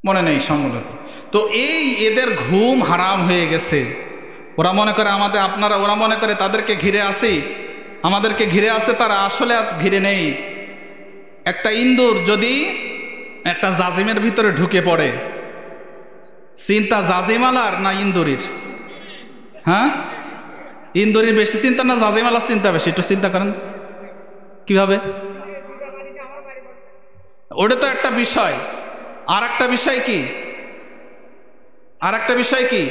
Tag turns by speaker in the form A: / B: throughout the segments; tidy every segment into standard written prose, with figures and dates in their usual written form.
A: মনে নেই সম্ভবত। তো এই এদের ঘুম হারাম হয়ে গেছে। ওরা মনে করে ওরা মনে করে তাদেরকে ঘিরে আসি, আমাদেরকে ঘিরে আছে, তারা আসলে ঘিরে নেই। একটা ইন্দুর যদি একটা জাজিমের ভিতরে ঢুকে পড়ে, চিন্তা জাজিমালার না ইন্দুরির? হ্যাঁ, ইন্দুরির বেশি চিন্তা না জাজিমালার চিন্তা বেশি? একটু চিন্তা করেন কিভাবে। ওটা তো একটা বিষয়। আর একটা বিষয় কি,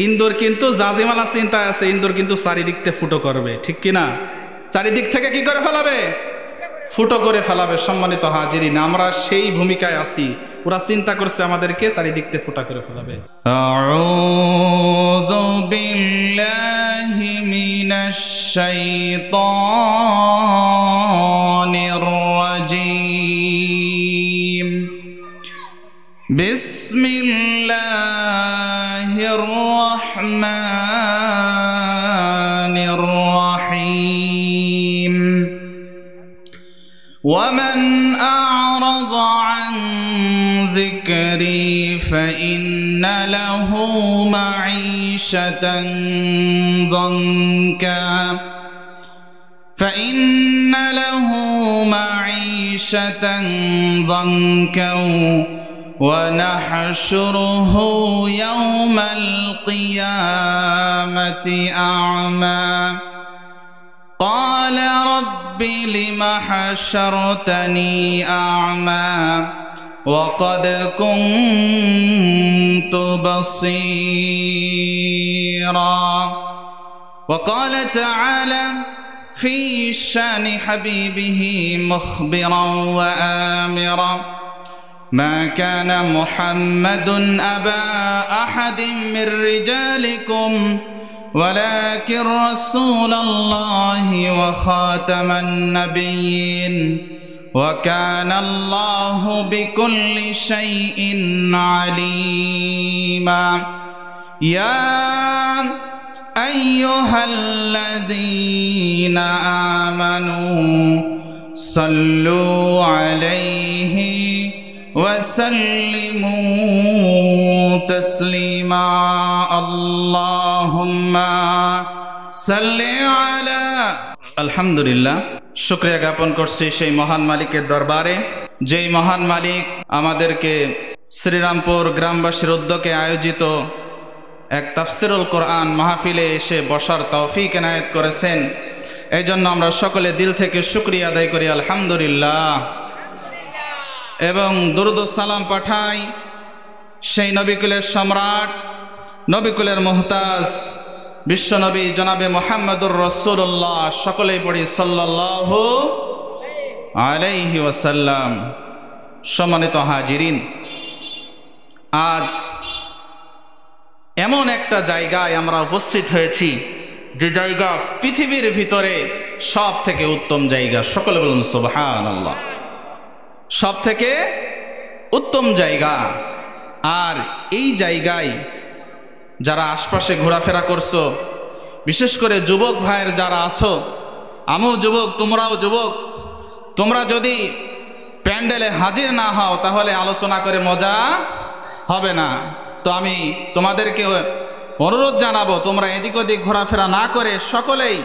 A: ইন্দুর কিন্তু জাজিমালা চিন্তায় আছে, ইন্দুর কিন্তু চারিদিক থেকে ফুটো করবে, ঠিক কিনা? চারিদিক থেকে কি করে ফেলাবে? ফুটো করে ফেলাবে। সম্মানিত হাজিরিন, আমরা সেই ভূমিকায় আছি। ওরা চিন্তা করছে আমাদেরকে চারিদিক থেকে ফুটা করে ফেলাবে। আউযু বিল্লাহি মিনাশ শাইতানির রাজীম। বিসমিল্লাহির রহমানির রহিম। ومن أعرض عن ذكري فإن له معيشة ضنكا ونحشره يوم القيامة أعمى قال رب لم حشرتني أعمى وقد كنت بصيرا. وقال تعالى في شان حبيبه مخبرا وآمرا ما كان محمد أبا أحد من رجالكم ولكن رسول الله وخاتم النبيين وكان الله بكل شيء عليما. يا أيها الذين آمنوا صلوا عليه وسلموا تسليما. اللهم صل على আলহামদুলিল্লাহ, শুকরিয়া জ্ঞাপন করছি সেই মহান মালিকের দরবারে, যেই মহান মালিক আমাদেরকে শ্রীরামপুর গ্রামবাসীর উদ্যোগে আয়োজিত এক তাফসিরুল কোরআন মাহফিলে এসে বসার তৌফিক এনায়েত করেছেন। এই জন্য আমরা সকলে দিল থেকে শুকরিয়া আদায় করি আলহামদুলিল্লাহ। এবং দুরুদ ও সালাম পাঠাই সেই নবিকুলের সম্রাট, নবিকুলের মুহতাজ বিশ্বনবী জনাবে মুহাম্মদুর রাসূলুল্লাহ। সকলেই পড়ি সাল্লাল্লাহু আলাইহি ওয়াসাল্লাম। সম্মানিত হাজিরিন, আজ এমন একটা জায়গায় আমরা উপস্থিত হয়েছি যে জায়গা পৃথিবীর ভিতরে সব থেকে উত্তম জায়গা। সকলে বলুন সুবহানাল্লাহ। সব থেকে উত্তম জায়গা। আর এই জায়গায় যারা আশপাশে ঘোরাফেরা করছো, বিশেষ করে যুবক ভাইয়ের যারা আছো, আমিও যুবক, তোমরাও যুবক, তোমরা যদি প্যান্ডেলে হাজির না হও তাহলে আলোচনা করে মজা হবে না। তো আমি তোমাদেরকে অনুরোধ জানাবো, তোমরা এদিক ওদিক ঘোরাফেরা না করে সকলেই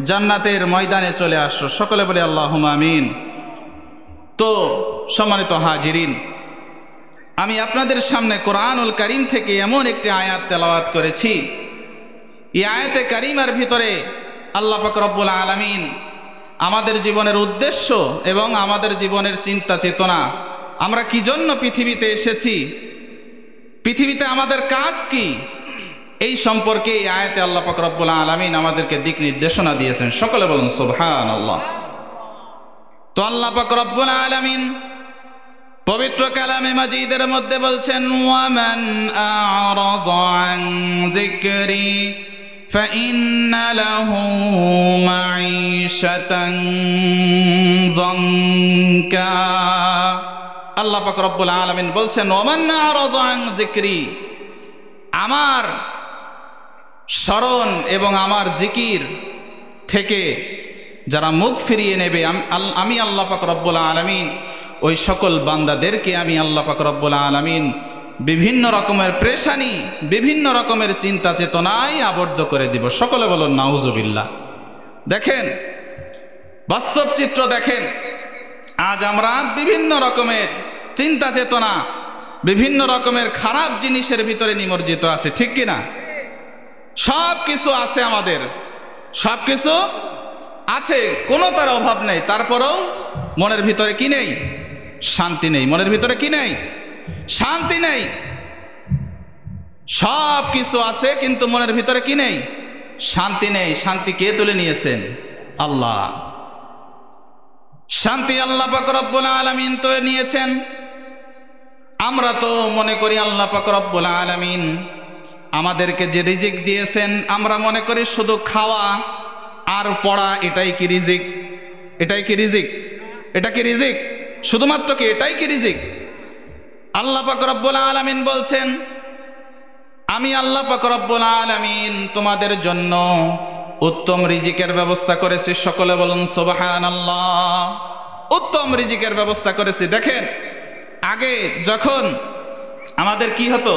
A: জান্নাতের ময়দানে চলে আসো। সকলে বলে আল্লাহুম্মা আমিন। তো সম্মানিত হাজিরিন, আমি আপনাদের সামনে কোরআনুল কারীম থেকে এমন একটি আয়াত তেলাওয়াত করেছি। এই আয়াতে কারিমার ভিতরে আল্লাহ পাক রব্বুল আলামিন আমাদের জীবনের উদ্দেশ্য এবং আমাদের জীবনের চিন্তা চেতনা, আমরা কি জন্য পৃথিবীতে এসেছি, পৃথিবীতে আমাদের কাজ কি, এই সম্পর্কে এই আয়াতে আল্লাহ পাক রব্বুল আলামিন আমাদেরকে দিক নির্দেশনা দিয়েছেন। সকলে বলুন সুবহানাল্লাহ। তো আল্লাহ পাক রব্বুল আলামিন পবিত্র কালামে মাজিদের মধ্যে বলছেন, ওয়ামান আ'রাযা আন যিকরি ফাইন্না লাহু মাঈশাতান যানকা। আল্লাহ পাক রব্বুল আলামিন বলছেন, ওয়ামান আ'রাযা আন যিকরি, আমার স্মরণ এবং আমার জিকির থেকে যারা মুখ ফিরিয়ে নেবে, আমি আল্লাহ পাক রব্বুল আলামিন ওই সকল বান্দাদেরকে আমি আল্লাহ পাক রব্বুল আলামিন বিভিন্ন রকমের পেরেশানি, বিভিন্ন রকমের চিন্তা চেতনায় আবদ্ধ করে দিব। সকলে বলুন নাউজুবিল্লাহ। দেখেন বাস্তব চিত্র, দেখেন আজ আমরা বিভিন্ন রকমের চিন্তা চেতনা, বিভিন্ন রকমের খারাপ জিনিসের ভিতরে নিমজ্জিত আছি, ঠিক কিনা? সব কিছু আছে, আমাদের সব কিছু আছে, কোনো তার অভাব নেই, তারপরেও মনের ভিতরে কি নেই? শান্তি নেই। মনের ভিতরে কি নেই? শান্তি নেই। সব কিছু আছে কিন্তু মনের ভিতরে কি নেই? শান্তি নেই। শান্তি কে তুলে নিয়েছেন? আল্লাহ। শান্তি আল্লাহ পাক রব্বুল আলামিন তুলে নিয়েছেন। আমরা তো মনে করি আল্লাহ পাক রব্বুল আলামিন আমাদেরকে যে রিজিক দিয়েছেন, আমরা মনে করি শুধু খাওয়া আর পড়া, এটাই কি রিজিক? এটাই কি রিজিক? এটা কি রিজিক? শুধুমাত্র কি এটাই কি রিজিক? আল্লাহ পাক রব্বুল আলামিন বলছেন, আমি আল্লাহ পাক রব্বুল আলামিন তোমাদের জন্য উত্তম রিজিকের ব্যবস্থা করেছি। সকলে বলুন সুবহানাল্লাহ। উত্তম রিজিকের ব্যবস্থা করেছি। দেখেন আগে যখন আমাদের কি হতো,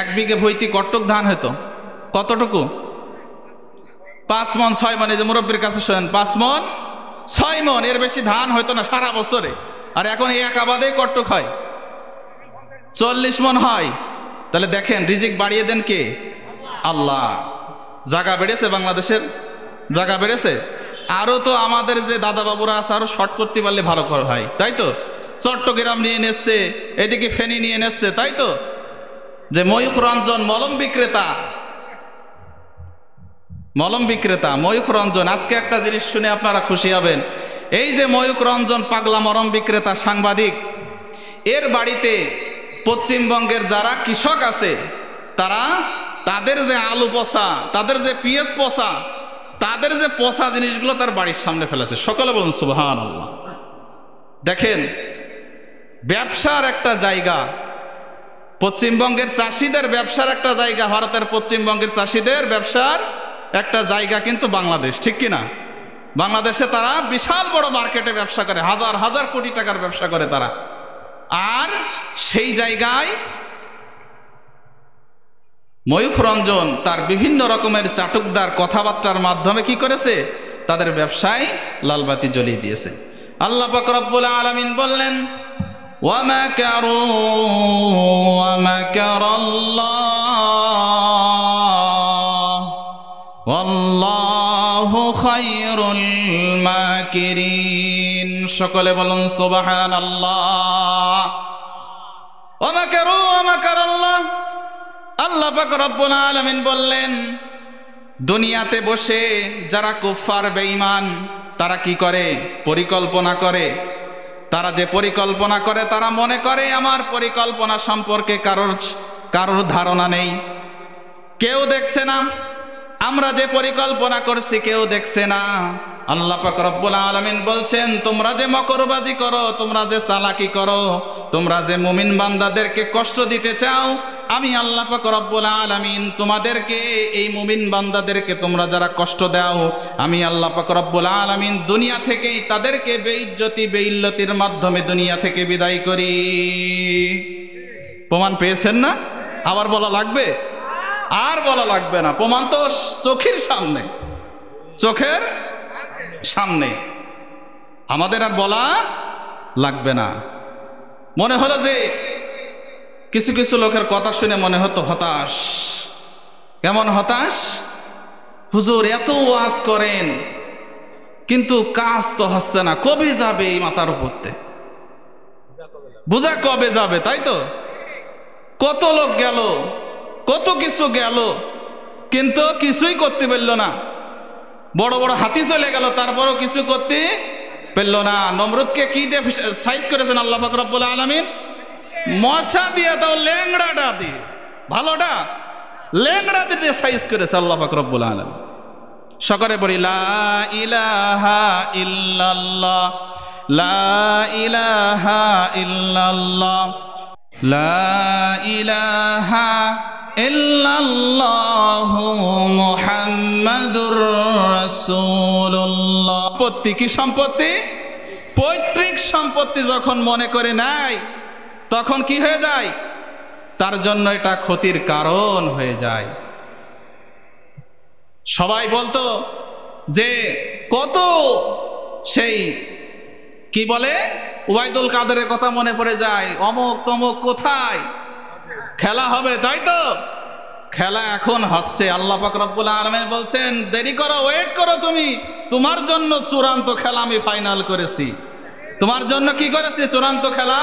A: 1 বিঘে ভইতি কটক ধান হতো, কতটুকু? 5 মণ 6 মণ। এই যে মুরব্বীর কাছে শোনেন, 5 মণ 6 মণ, এর বেশি ধান হতো না সারা বছরে। আর এখন এই এক আবাদে কটক হয় 40 মণ হয়। তাহলে দেখেন রিজিক বাড়িয়ে দেন কে? আল্লাহ। জায়গা বেড়েছে, বাংলাদেশের জায়গা বেড়েছে। আরো তো আমাদের যে দাদা বাবুরা আছে আরো শর্ট করতে পারলে ভালো হয়, তাই তো? চট্টগ্রাম নিয়ে নেচ্ছে, এদিকে ফেনী নিয়ে নেচ্ছে, তাই তো? যে ময়ূখ রঞ্জন মলম বিক্রেতা, মলম বিক্রেতা ময়ূখ রঞ্জন, আজকে একটা জিনিস শুনে আপনারা খুশি হবেন। এই যে ময়ূখ রঞ্জন পাগলা মলম বিক্রেতা সাংবাদিক, এর বাড়িতে পশ্চিমবঙ্গের যারা কৃষক আছে তারা তাদের যে আলু পচা, তাদের যে পিঁয়াজ পচা, তাদের যে পচা জিনিসগুলো তার বাড়ির সামনে ফেলেছে। সকলে বলুন সুবহানাল্লাহ। দেখেন ব্যবসার একটা জায়গা, পশ্চিমবঙ্গের চাষিদের ব্যবসার একটা জায়গা, ভারতের পশ্চিমবঙ্গের চাষিদের ব্যবসার একটা জায়গা কিন্তু বাংলাদেশ, ঠিক কিনা? বাংলাদেশে তারা বিশাল বড় মার্কেটে ব্যবসা করে, হাজার হাজার কোটি টাকার ব্যবসা করে তারা। আর সেই জায়গায় ময়ূখ রঞ্জন তার বিভিন্ন রকমের চাটুকদার কথাবার্তার মাধ্যমে কি করেছে? তাদের ব্যবসায় লালবাতি জ্বলিয়ে দিয়েছে। আল্লাহ পাক রব্বুল আলামিন বললেন, ওয়া মাকারু ওয়া মাকারাল্লাহ ওয়াল্লাহু খায়রুল মাকিরিন। সকলে বলুন সুবহানাল্লাহ। ওয়া মাকারু ওয়া মাকারাল্লাহ। আল্লাহ পাক রব্বুল আলামিন বললেন, দুনিয়াতে বসে যারা কুফফার বেঈমান তারা কি করে? পরিকল্পনা করে। তারা যে পরিকল্পনা করে তারা মনে করে আমার পরিকল্পনা সম্পর্কে কারোর ধারণা নেই, কেউ দেখছে না। আমরা যে পরিকল্পনা করছি কেউ দেখছে না। আল্লাহ পাক রব্বুল আলামিন বলছেন, তোমরা যে মকরবাজি করো, তোমরা যে চালাকি করো, তোমরা যে মুমিন বান্দাদেরকে কষ্ট দিতে চাও, আমি আল্লাহ পাক রব্বুল আলামিন তোমাদেরকে, এই মুমিন বান্দাদেরকে তোমরা যারা কষ্ট দাও, আমি আল্লাহ পাক রব্বুল আলামিন দুনিয়া থেকেই তাদেরকে বেইজ্জতি বেইল্লতির মাধ্যমে দুনিয়া থেকে বিদায় করি। প্রমাণ পেয়েছেন না? আবার বলা লাগবে? আর বলা লাগবে না, প্রমাণ তো চোখের সামনে, চোখের সামনে, আমাদের আর বলা লাগবে না। মনে হলো যে কিছু কিছু লোকের কথা শুনে মনে হতো হতাশ। কেমন হতাশ? হুজুর এত ওয়াজ করেন কিন্তু কাজ তো হচ্ছে না, কবে যাবে এই মাথার উপরতে? বুঝা কবে যাবে, তাই তো? কত লোক গেল, কত কিছু গেল, কিন্তু কিছুই করতে পারল না। বড় বড় হাতি চলে গেল, তারপরও কিছু করতে পারল না। নমরুদকে কি দিয়ে সাইজ করেছেন আল্লাহ পাক রব্বুল আলামিন? মশা দিয়ে, তাও ল্যাংড়াটা দিয়ে, ভালোটা ল্যাংড়া দিয়ে সাইজ করেছে আল্লাহ পাক রব্বুল আলামিন। সকলে বলি লা ইলাহা ইল্লাল্লাহ, লা ইলাহা ইল্লাল্লাহ, লা ইলাহা ইল্লাল্লাহু মুহাম্মাদুর রাসূলুল্লাহ। সম্পত্তি কি সম্পত্তি? পৈতৃক সম্পত্তি যখন মনে করে নেয় তখন কি হয়ে যায়? তার জন্য এটা ক্ষতির কারণ হয়ে যায়। সবাই বলতো যে কত সেই কি বলে ওবায়দুল কাদেরের কথা মনে পড়ে যায়, অমুক তমুক কোথায় খেলা হবে, তাই তো? খেলা এখন হচ্ছে। আল্লাহ পাক রব্বুল আলামিন বলছেন দেরি করো, ওয়েট করো, তুমি তোমার জন্য চূড়ান্ত খেলা আমি ফাইনাল করেছি। তোমার জন্য কি করেছি? চূড়ান্ত খেলা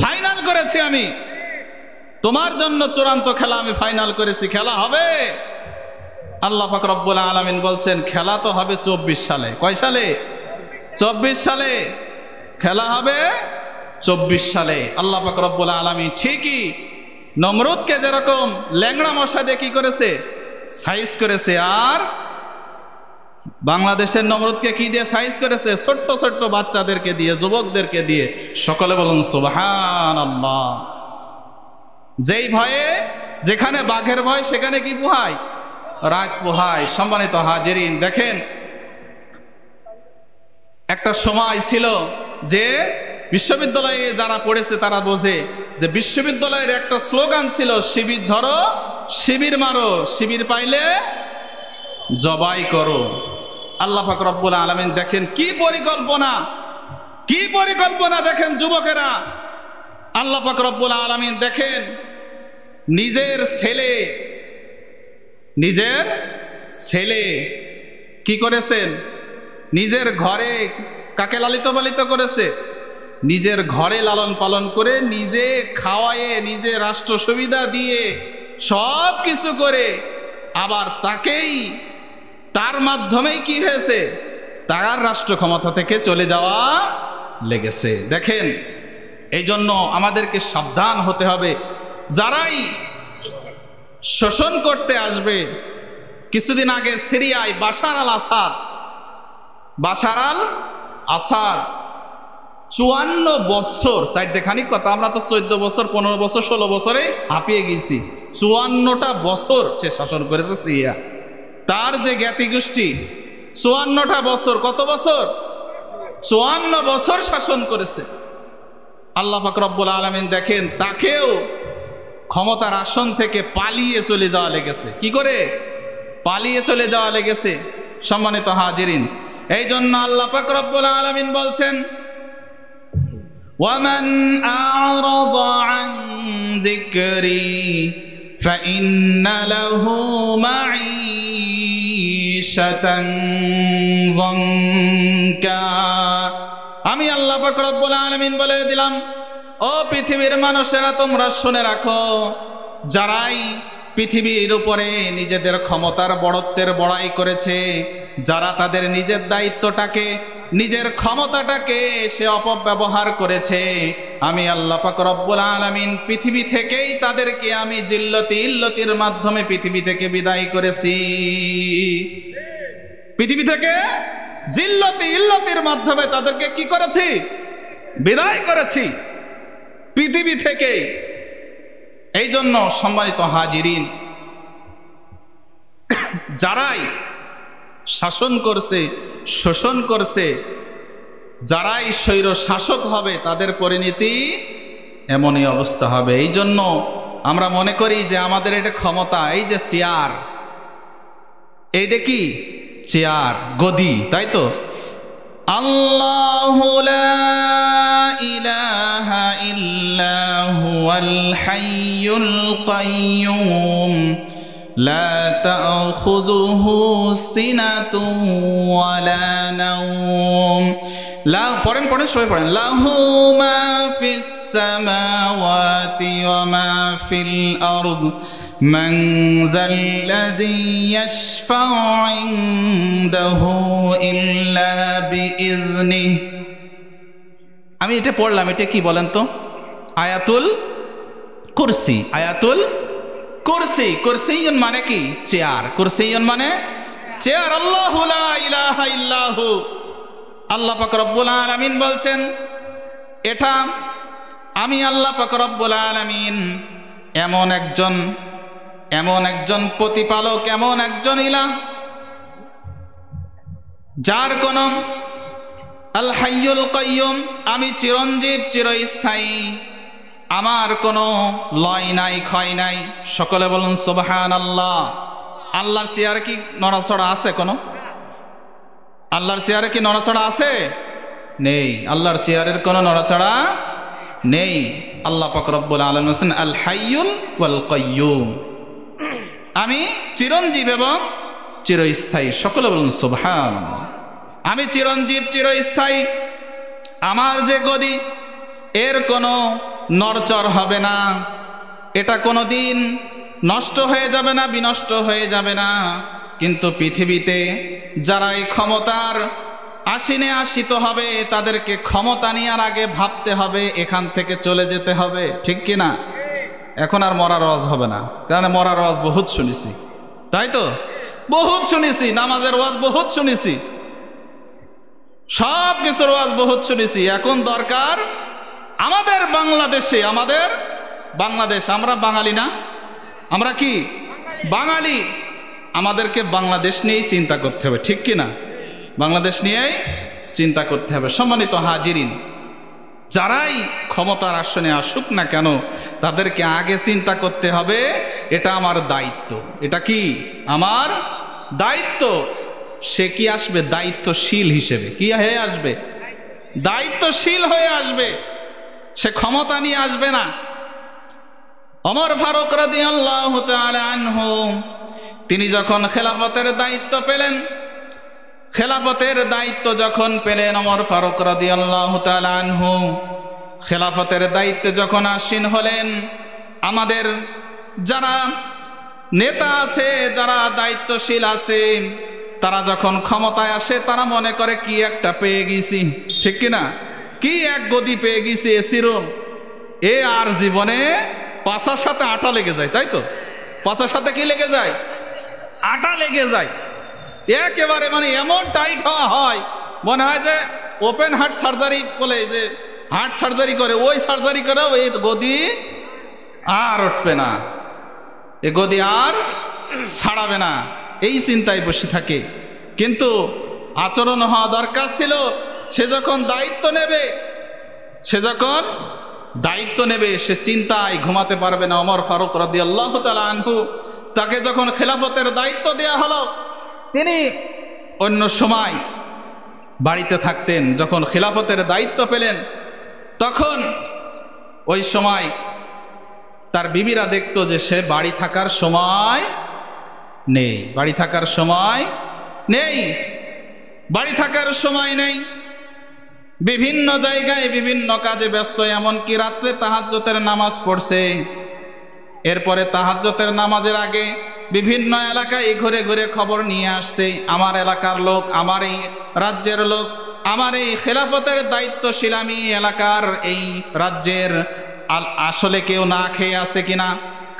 A: ফাইনাল করেছি আমি। তোমার জন্য চূড়ান্ত খেলা আমি ফাইনাল করেছি। খেলা হবে। আল্লাহ পাক রব্বুল আলামিন বলছেন খেলা তো হবে 24 সালে। কয় সালে? 24 সালে খেলা হবে। 24 সালে আল্লাহ পাক রব্বুল আলামিন ঠিকই নমরুদকে যেরকম ল্যাংড়া মশা দিয়ে কি করেছে? সাইজ করেছে। আর বাংলাদেশের নমরুদকে কি দিয়ে সাইজ করেছে? ছোট্ট ছোট্ট বাচ্চাদেরকে দিয়ে, যুবকদেরকে দিয়ে। সকলে বলুন সুবহানাল্লাহ। যেই ভয়ে, যেখানে বাঘের ভয় সেখানে কি পোহায়? রাগ পোহায়। সম্মানিত হাজিরিন, দেখেন একটা সময় ছিল যে বিশ্ববিদ্যালয়ে যারা পড়েছে তারা বোঝে যে বিশ্ববিদ্যালয়ের একটা স্লোগান ছিল শিবির ধরো, শিবির মারো, শিবির পাইলে জবাই করো। আল্লাহ পাক রব্বুল আলামিন দেখেন কি পরিকল্পনা, কি পরিকল্পনা দেখেন যুবকেরা। আল্লাহ পাক রব্বুল আলামিন দেখেন নিজের ছেলে কি করেছেন? নিজের ঘরে কাকে লালিত পালিত করেছে? নিজের ঘরে লালন পালন করে, নিজে খাওয়ায়ে, নিজে রাষ্ট্র সুবিধা দিয়ে সব কিছু করে, আবার তাকেই তার মাধ্যমেই কি হয়েছে? তার রাষ্ট্র ক্ষমতা থেকে চলে যাওয়া লেগেছে। দেখেন এই জন্য আমাদেরকে সাবধান হতে হবে। যারাই শোষণ করতে আসবে, কিছুদিন আগে সিরিয়ায় বাশার আল আসাদ 54 বছর, চারটে খানিক কথা, আমরা তো 14 বছর 15 বছর 16 বছরে হাঁপিয়ে গেছি। 54টা বছর সে শাসন করেছে সিরিয়া। তার যে জ্ঞাতি গোষ্ঠী 54টা বছর, কত বছর? 54 বছর শাসন করেছে। আল্লাহ পাক রব্বুল আলামিন দেখেন তাকেও ক্ষমতার আসন থেকে পালিয়ে চলে যাওয়া লেগেছে। কি করে? পালিয়ে চলে যাওয়া লেগেছে। সম্মানিত হাজিরিন, এই জন্য আল্লাহ পাক রব্বুল আলামিন বলছেন ওয়ামান আ'রাদা আন যিকরি ফাইন্না লাহু মাঈশাতান যানকা। আমি আল্লাহ পাক রব্বুল আলামিন বলে দিলাম, ও পৃথিবীর মানুষেরা তোমরা শুনে রাখো, যারাই পৃথিবীর উপরে নিজেদের ক্ষমতার বড়ত্বের বড়াই করেছে, যারা তাদের নিজের দায়িত্বটাকে, নিজের ক্ষমতাটাকে সে অপব্যবহার করেছে, আমি আল্লাহ পাক রব্বুল আলামিন পৃথিবী থেকেই তাদেরকে আমি ইল্লতির মাধ্যমে পৃথিবী থেকে বিদায় করেছি। পৃথিবী থেকে ইল্লতির মাধ্যমে তাদেরকে কি করেছি? বিদায় করেছি পৃথিবী থেকে। এই জন্য সম্মানিত হাজিরিন, যারাই শাসন করছে, শোষণ করছে, যারাই স্বৈর শাসক হবে তাদের পরিণতি এমনই অবস্থা হবে। এই জন্য আমরা মনে করি যে আমাদের এটা ক্ষমতা, এই যে চেয়ার, এইটা কি? চেয়ার, গদি, তাই তো? আল্লাহু লা ইলাহা ইল্লা হুয়াল হাইয়ুল কাইয়্যুম লা তাখুযুহু সিনাতুন ওয়ালা নাওম। পড়েন সবাই পড়েন। লাহু মা ফিস সামাওয়াতি ওয়া মা ফিল আরদ মান যাল্লাযী ইয়াশফাউ ইনদাহু ইল্লা বিইজনিহি। আমি এটা পড়লাম, এটা কি বলেন তো? আয়াতুল কুরসি। আয়াতুল কুরসি। কুরসিয়ুন মানে কি? চেয়ার। কুরসিয়ুন মানে চেয়ার। আল্লাহু লা ইলাহা ইল্লাহু। আল্লাহ পাক রব্বুল আলামিন বলছেন এটা আমি আল্লাহ পাক রব্বুল আলামিন এমন একজন প্রতিপালক, এমন একজন ইলাহ যার কোন আল হাইয়ুল কাইয়্যুম, আমি চিরঞ্জীব, চিরস্থায়ী, আমার কোনো লয় নাই ক্ষয় নাই। সকলে বলুন সুবহানাল্লাহ। আল্লাহর চেয়ারে কি নড়াচড়া আছে কোনো? আল্লাহর চেয়ারে কি নড়াচড়া আছে? নেই। আল্লাহর চেয়ারের কোনো নড়াচড়া নেই। আল্লাহ পাক রব্বুল আলামিন বলেন আল হাইয়ুল ওয়াল কাইয়্যুম, আমি চিরঞ্জীব এবং চিরস্থায়ী। সকলে বলুন সুবহানাল্লাহ। আমি চিরঞ্জীব, চিরস্থায়ী। আমার যে গদি, এর কোনো নড়চড় হবে না, এটা কোনো দিন নষ্ট হয়ে যাবে না, বিনষ্ট হয়ে যাবে না। কিন্তু পৃথিবীতে যারা এই ক্ষমতার আসীনে আসিত হবে, তাদেরকে ক্ষমতা নেওয়ার আগে ভাবতে হবে এখান থেকে চলে যেতে হবে, ঠিক কি না? এখন আর মরার ওয়াজ হবে না, কারণ মরার ওয়াজ বহুত শুনেছি, তাই তো? বহুত শুনেছি, নামাজের ওয়াজ বহুত শুনেছি, সব কিছুর ওয়াজ বহুত শুনেছি। এখন দরকার আমাদের বাংলাদেশে, আমাদের বাংলাদেশ, আমরা বাঙালি না? আমরা কি বাঙালি? আমাদেরকে বাংলাদেশ নিয়েই চিন্তা করতে হবে, ঠিক কি না? বাংলাদেশ নিয়েই চিন্তা করতে হবে। সম্মানিত হাজিরিন, যারাই ক্ষমতার আসনে আসুক না কেন, তাদেরকে আগে চিন্তা করতে হবে এটা আমার দায়িত্ব। এটা কি আমার দায়িত্ব। সে কি আসবে দায়িত্বশীল হিসেবে, কি হয়ে আসবে? দায়িত্বশীল হয়ে আসবে। সে ক্ষমতা নিয়ে আসবে না। ওমর ফারুক রাদিয়াল্লাহু তাআলা আনহু, তিনি যখন খেলাফতের দায়িত্ব পেলেন, খেলাফতের দায়িত্ব যখন পেলেন ওমর ফারুক রাদিয়াল্লাহু তাআলা আনহু, খেলাফতের দায়িত্বে যখন আসীন হলেন, আমাদের যারা নেতা আছে, যারা দায়িত্বশীল আছে, তারা যখন ক্ষমতায় আসে তারা মনে করে কি একটা পেয়ে গেছি, ঠিক কিনা? কি এক গদি পেয়ে গেছি, এসি রুম। এ আর জীবনে পাছার সাথে আটা লেগে যায়, তাই তো? পাছার সাথে কি লেগে যায়? আটা লেগে যায় একেবারে, মানে এমন টাইট হওয়া হয়, মনে হয় যে ওপেন হার্ট সার্জারি বলে, যে হার্ট সার্জারি করে, ওই সার্জারি করেও এই গদি আর উঠবে না, এ গদি আর ছাড়াবে না, এই চিন্তায় বসে থাকে। কিন্তু আচরণ হওয়া দরকার ছিল, সে যখন দায়িত্ব নেবে, সে যখন দায়িত্ব নেবে, সে চিন্তায় ঘুমাতে পারবে না। ওমর ফারুক রাদিয়াল্লাহু তাআলা আনহু, তাকে যখন খেলাফতের দায়িত্ব দেয়া হলো, তিনি অন্য সময় বাড়িতে থাকতেন। যখন খেলাফতের দায়িত্ব পেলেন, তখন ওই সময় তার বিবিরা দেখতো যে সে বাড়ি থাকার সময় নেই, বাড়ি থাকার সময় নেই, বাড়ি থাকার সময় নেই, বিভিন্ন জায়গায় বিভিন্ন কাজে ব্যস্ত। এমনকি রাত্রে তাহাজ্জুদের নামাজ পড়ছে, এরপরে তাহাজ্জুদের নামাজের আগে বিভিন্ন এলাকায় ঘুরে ঘুরে খবর নিয়ে আসছে, আমার এলাকার লোক, আমার এই রাজ্যের লোক, আমার এই খেলাফতের দায়িত্বশীল আমি এলাকার, এই রাজ্যের আসলে কেউ না খেয়ে আছে কিনা,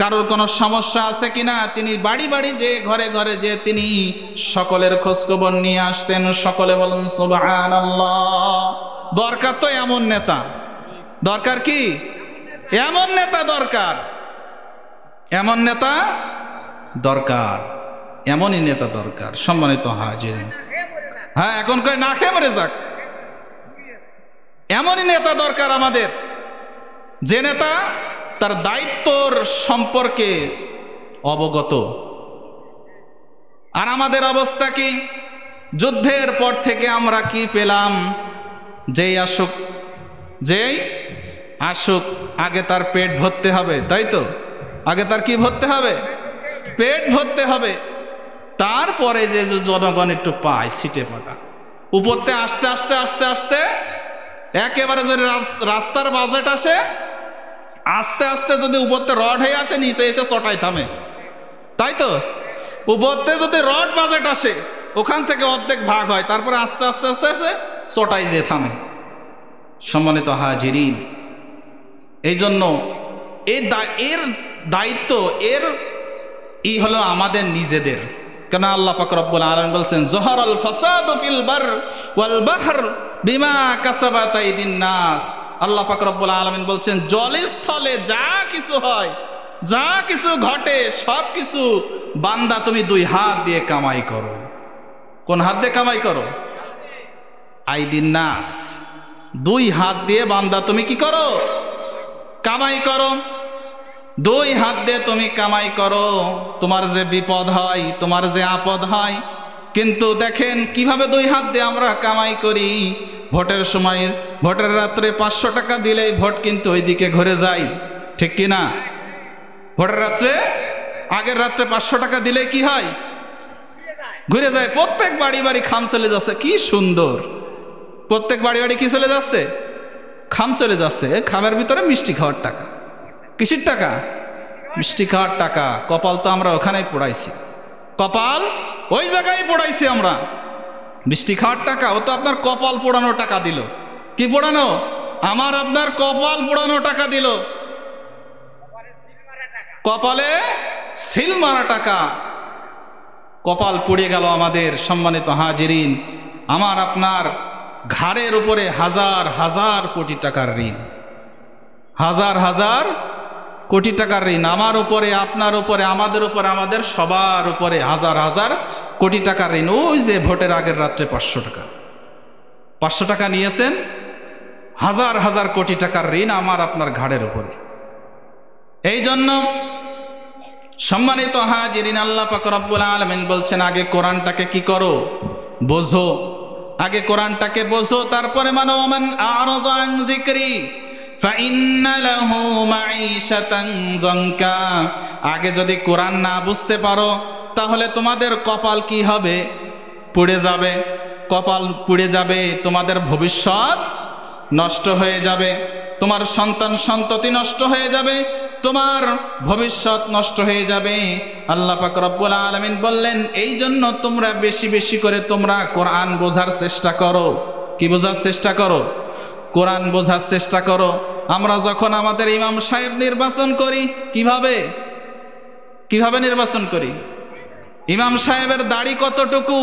A: কারোর কোনো সমস্যা আছে কিনা। তিনি বাড়ি বাড়ি যে, ঘরে ঘরে যে, তিনি সকলের খোঁজখবর নিয়ে আসতেন। সকলে বলুন সুবহানাল্লাহ। দরকার তো এমন নেতা, দরকার কি এমন নেতা দরকার, এমন নেতা দরকার, এমনই নেতা দরকার। সম্মানিত হাজিরিন, হ্যাঁ, এখন কয় না খেয়ে মরে যাক, এমনই নেতা দরকার আমাদের, যে নেতা তার দায়িত্বর সম্পর্কে অবগত। আর আমাদের অবস্থা কি? যুদ্ধের পর থেকে আমরা কি পেলাম? যেই আসুক, যেই আসুক, আগে তার পেট ভরতে হবে, তাই তো? আগে তার কি ভরতে হবে? পেট ভরতে হবে। তারপরে যে জনগণ একটু পায় সিটে পাটা, উপরতে আস্তে আস্তে আস্তে আস্তে একেবারে যদি রাস্তার বাজেট আসে, আস্তে আস্তে যদি উপরতে রড হয়ে আসে, নিচে এসে চটাই থামে, তাই তো? উপরতে যদি রড বাজেট আসে, ওখান থেকে অর্ধেক ভাগ হয়, তারপরে আস্তে আস্তে আস্তে আস্তে চটাই যে থামে। সম্মানিত হাজিরিন, এই জন্য এর দায়িত্ব, এর হলো আমাদের নিজেদের। কেন আল্লাহ পাক রব্বুল আলামিন বলছেন যহরাল ফাসাদু ফিল বার ওয়াল বাহর বিমা কাসাবাত আইদিন নাস। আল্লাহ পাক রব্বুল আলামিন বলছেন জলস্থলে যা কিছু হয়, যা কিছু ঘটে, সব কিছু বান্দা তুমি দুই হাত দিয়ে কামাই করো। কোন হাত দিয়ে কামাই করো? আইদিন নাস, দুই হাত দিয়ে বান্দা তুমি কি করো? কামাই করো, দুই হাত দিয়ে তুমি কামাই করো, তোমার যে বিপদ হয়, তোমার যে আপদ হয়। কিন্তু দেখেন কিভাবে দুই হাত দিয়ে আমরা কামাই করি। ভোটের সময়, ভোটের রাত্রে 500 টাকা দিলেই ভোট কিন্তু ওইদিকে ঘুরে যায়, ঠিক কি না? ভোটের রাত্রে, আগের রাত্রে 500 টাকা দিলে কি হয়? ঘুরে যায়। প্রত্যেক বাড়ি বাড়ি খাম চলে যাচ্ছে। কি সুন্দর! প্রত্যেক বাড়ি বাড়ি কি চলে যাচ্ছে? খাম চলে যাচ্ছে। খামের ভিতরে মিষ্টি খাওয়ার টাকা। কিসের টাকা? মিষ্টি খাওয়ার টাকা। কপাল তো আমরা ওখানেই পোড়াইছি, কপাল ওই জায়গায় পোড়াইছি আমরা। মিষ্টি খাওয়ার টাকা, ও তো আপনার কপাল পোড়ানো টাকা দিল। কি পোড়ানো? আমার আপনার কপাল পোড়ানো টাকা দিল। কপালে সিল মারা টাকা। কপাল পুড়ে গেল আমাদের। সম্মানিত হাজিরিন, আমার আপনার ঘাড়ের উপরে হাজার হাজার কোটি টাকার ঋণ, হাজার হাজার কোটি টাকার ঋণ। আমার উপরে, আপনার উপরে, আমাদের উপরে, আমাদের সবার উপরে হাজার হাজার কোটি টাকার ঋণ। ওই যে ভোটের আগের রাত্রে 500 টাকা, 500 টাকা নিয়েছেন, হাজার হাজার কোটি টাকার ঋণ আমার আপনার ঘাড়ের উপরে। এই জন্য সম্মানিত হাজিরিন, আল্লাহ পাক রব্বুল আলামিন বলছেন, আগে কোরআনটাকে কি করো? বোঝো। আগে কোরআনটাকে বোঝো, তারপরে মানো। মান আ'রাযা আন যিকরি ফাইন্না লাহু মাঈশাতান যানকা। আগে যদি কোরআন না বুঝতে পারো তাহলে তোমাদের কপাল কি হবে? পুড়ে যাবে। কপাল পুড়ে যাবে, তোমাদের ভবিষ্যৎ নষ্ট হয়ে যাবে, তোমার সন্তান সন্ততি নষ্ট হয়ে যাবে, তোমার ভবিষ্যৎ নষ্ট হয়ে যাবে। আল্লাহ পাক রব্বুল আলামিন বললেন, এই জন্য তোমরা বেশি বেশি করে তোমরা কোরআন বোঝার চেষ্টা করো। কি বোঝার চেষ্টা করো? কোরআন বোঝার চেষ্টা করো। আমরা যখন আমাদের ইমাম সাহেব নির্বাচন করি, কিভাবে কিভাবে নির্বাচন করি? ইমাম সাহেবের দাড়ি কতটুকু,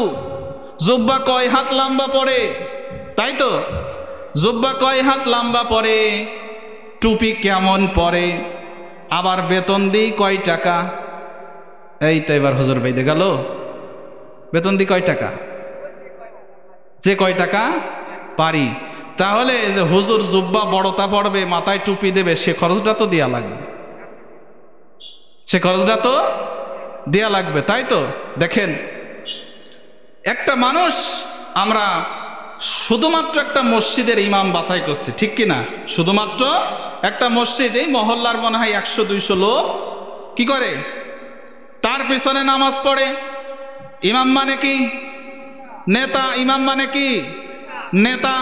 A: জুব্বা কয় হাত লম্বা পড়ে, তাই তো? জুব্বা কয় হাত লম্বা পড়ে, টুপি কেমন পরে, আবার বেতন দিই কয় টাকা। এই তো এবার হুজুর বাইদে গেল, বেতন দিই কয় টাকা? যে কয় টাকা পারি। তাহলে যে হুজুর জুব্বা বড়তা পড়বে, মাথায় টুপি দেবে, সে খরচটা তো দেয়া লাগবে, সে খরচটা তো দেয়া লাগবে, তাই তো? দেখেন, একটা মানুষ, আমরা শুধুমাত্র একটা মসজিদের ইমাম বাছাই করছি, ঠিক কিনা? শুধুমাত্র একটা মসজিদ, এই মহল্লার মনে হয় 100-200 লোক কি করে? তার পিছনে নামাজ পড়ে। ইমাম মানে কি? নেতা। ইমাম মানে কি? নেতা।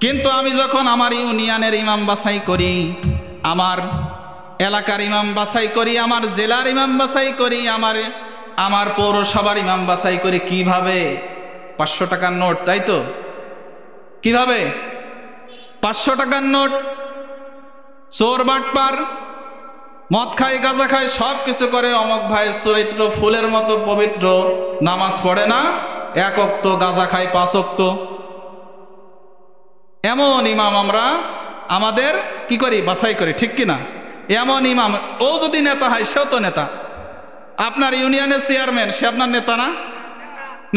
A: কিন্তু আমি যখন আমার ইউনিয়নের ইমাম বাছাই করি, আমার এলাকার ইমাম বাছাই করি, আমার জেলার ইমাম বাছাই করি, আমার পৌরসভার ইমাম বাছাই করি, কিভাবে? 500 টাকার নোট, তাই তো? কিভাবে? 500 টাকার নোট। চোর বাটপার, মদ খায়, গাঁজা খায়, সব কিছু করে। অমক ভাই চরিত্র ফুলের মতো পবিত্র, নামাজ পড়ে না, 1 ওয়াক্ত, গাঁজা খায় 5 ওয়াক্ত। এমন ইমাম আমরা আমাদের কি করি? বাছাই করি, ঠিক কিনা? এমন ইমাম, ও যদি নেতা হয়, সেও তো নেতা। আপনার ইউনিয়নের চেয়ারম্যান, সে আপনার নেতা না?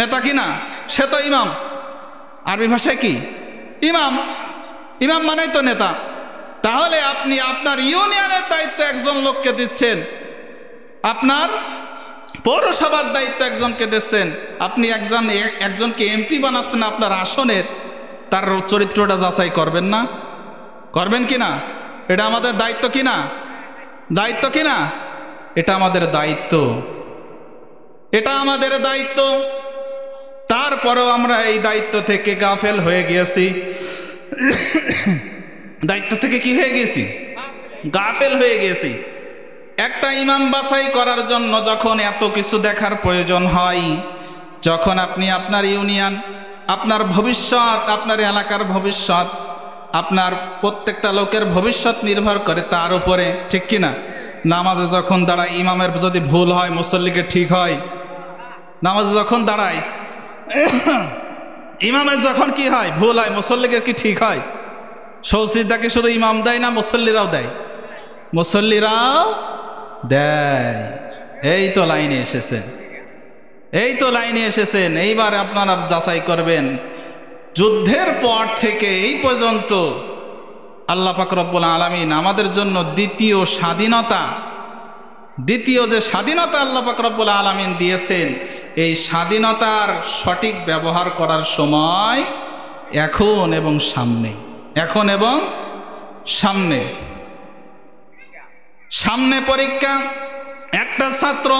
A: নেতা কি না? সে তো ইমাম। আরবি ভাষায় কি? ইমাম। ইমাম মানেই তো নেতা। তাহলে আপনি আপনার ইউনিয়নের দায়িত্ব একজন লোককে দিচ্ছেন, আপনার পৌরসভার দায়িত্ব একজনকে দিচ্ছেন, আপনি একজনকে এমপি বানাচ্ছেন আপনার আসনের, তার চরিত্রটা যাচাই করবেন না? করবেন কি না? এটা আমাদের দায়িত্ব কি না? দায়িত্ব কি না? এটা আমাদের দায়িত্ব, এটা আমাদের দায়িত্ব। তারপরেও আমরা এই দায়িত্ব থেকে গাফেল হয়ে গিয়েছি। দায়িত্ব থেকে কি হয়ে গেছি? গাফেল হয়ে গেছি। একটা ইমাম বাছাই করার জন্য যখন এত কিছু দেখার প্রয়োজন হয়, যখন আপনি আপনার ইউনিয়ন, আপনার ভবিষ্যৎ, আপনার এলাকার ভবিষ্যৎ, আপনার প্রত্যেকটা লোকের ভবিষ্যৎ নির্ভর করে তার উপরে, ঠিক কিনা? নামাজে যখন দাঁড়ায়, ইমামের যদি ভুল হয়, মুসল্লিকে ঠিক হয়। নামাজে যখন দাঁড়ায়, ইমামের যখন কি হয়? ভুল হয়, মুসল্লিকে কি ঠিক হয়? সৌসিদা কি শুধু ইমাম দেয় না, মুসল্লিরাও দেয়? মুসল্লিরাও দেয়। এই তো লাইনে এসেছেন, এই তো লাইনে এসেছেন। এইবার আপনারা যাচাই করবেন, যুদ্ধের পর থেকে এই পর্যন্ত আল্লাহ পাক রব্বুল আলামিন আমাদের জন্য দ্বিতীয় যে স্বাধীনতা আল্লাহ পাক রব্বুল আলামিন দিয়েছেন, এই স্বাধীনতার সঠিক ব্যবহার করার সময় এখন এবং সামনে পরীক্ষা। একটা ছাত্র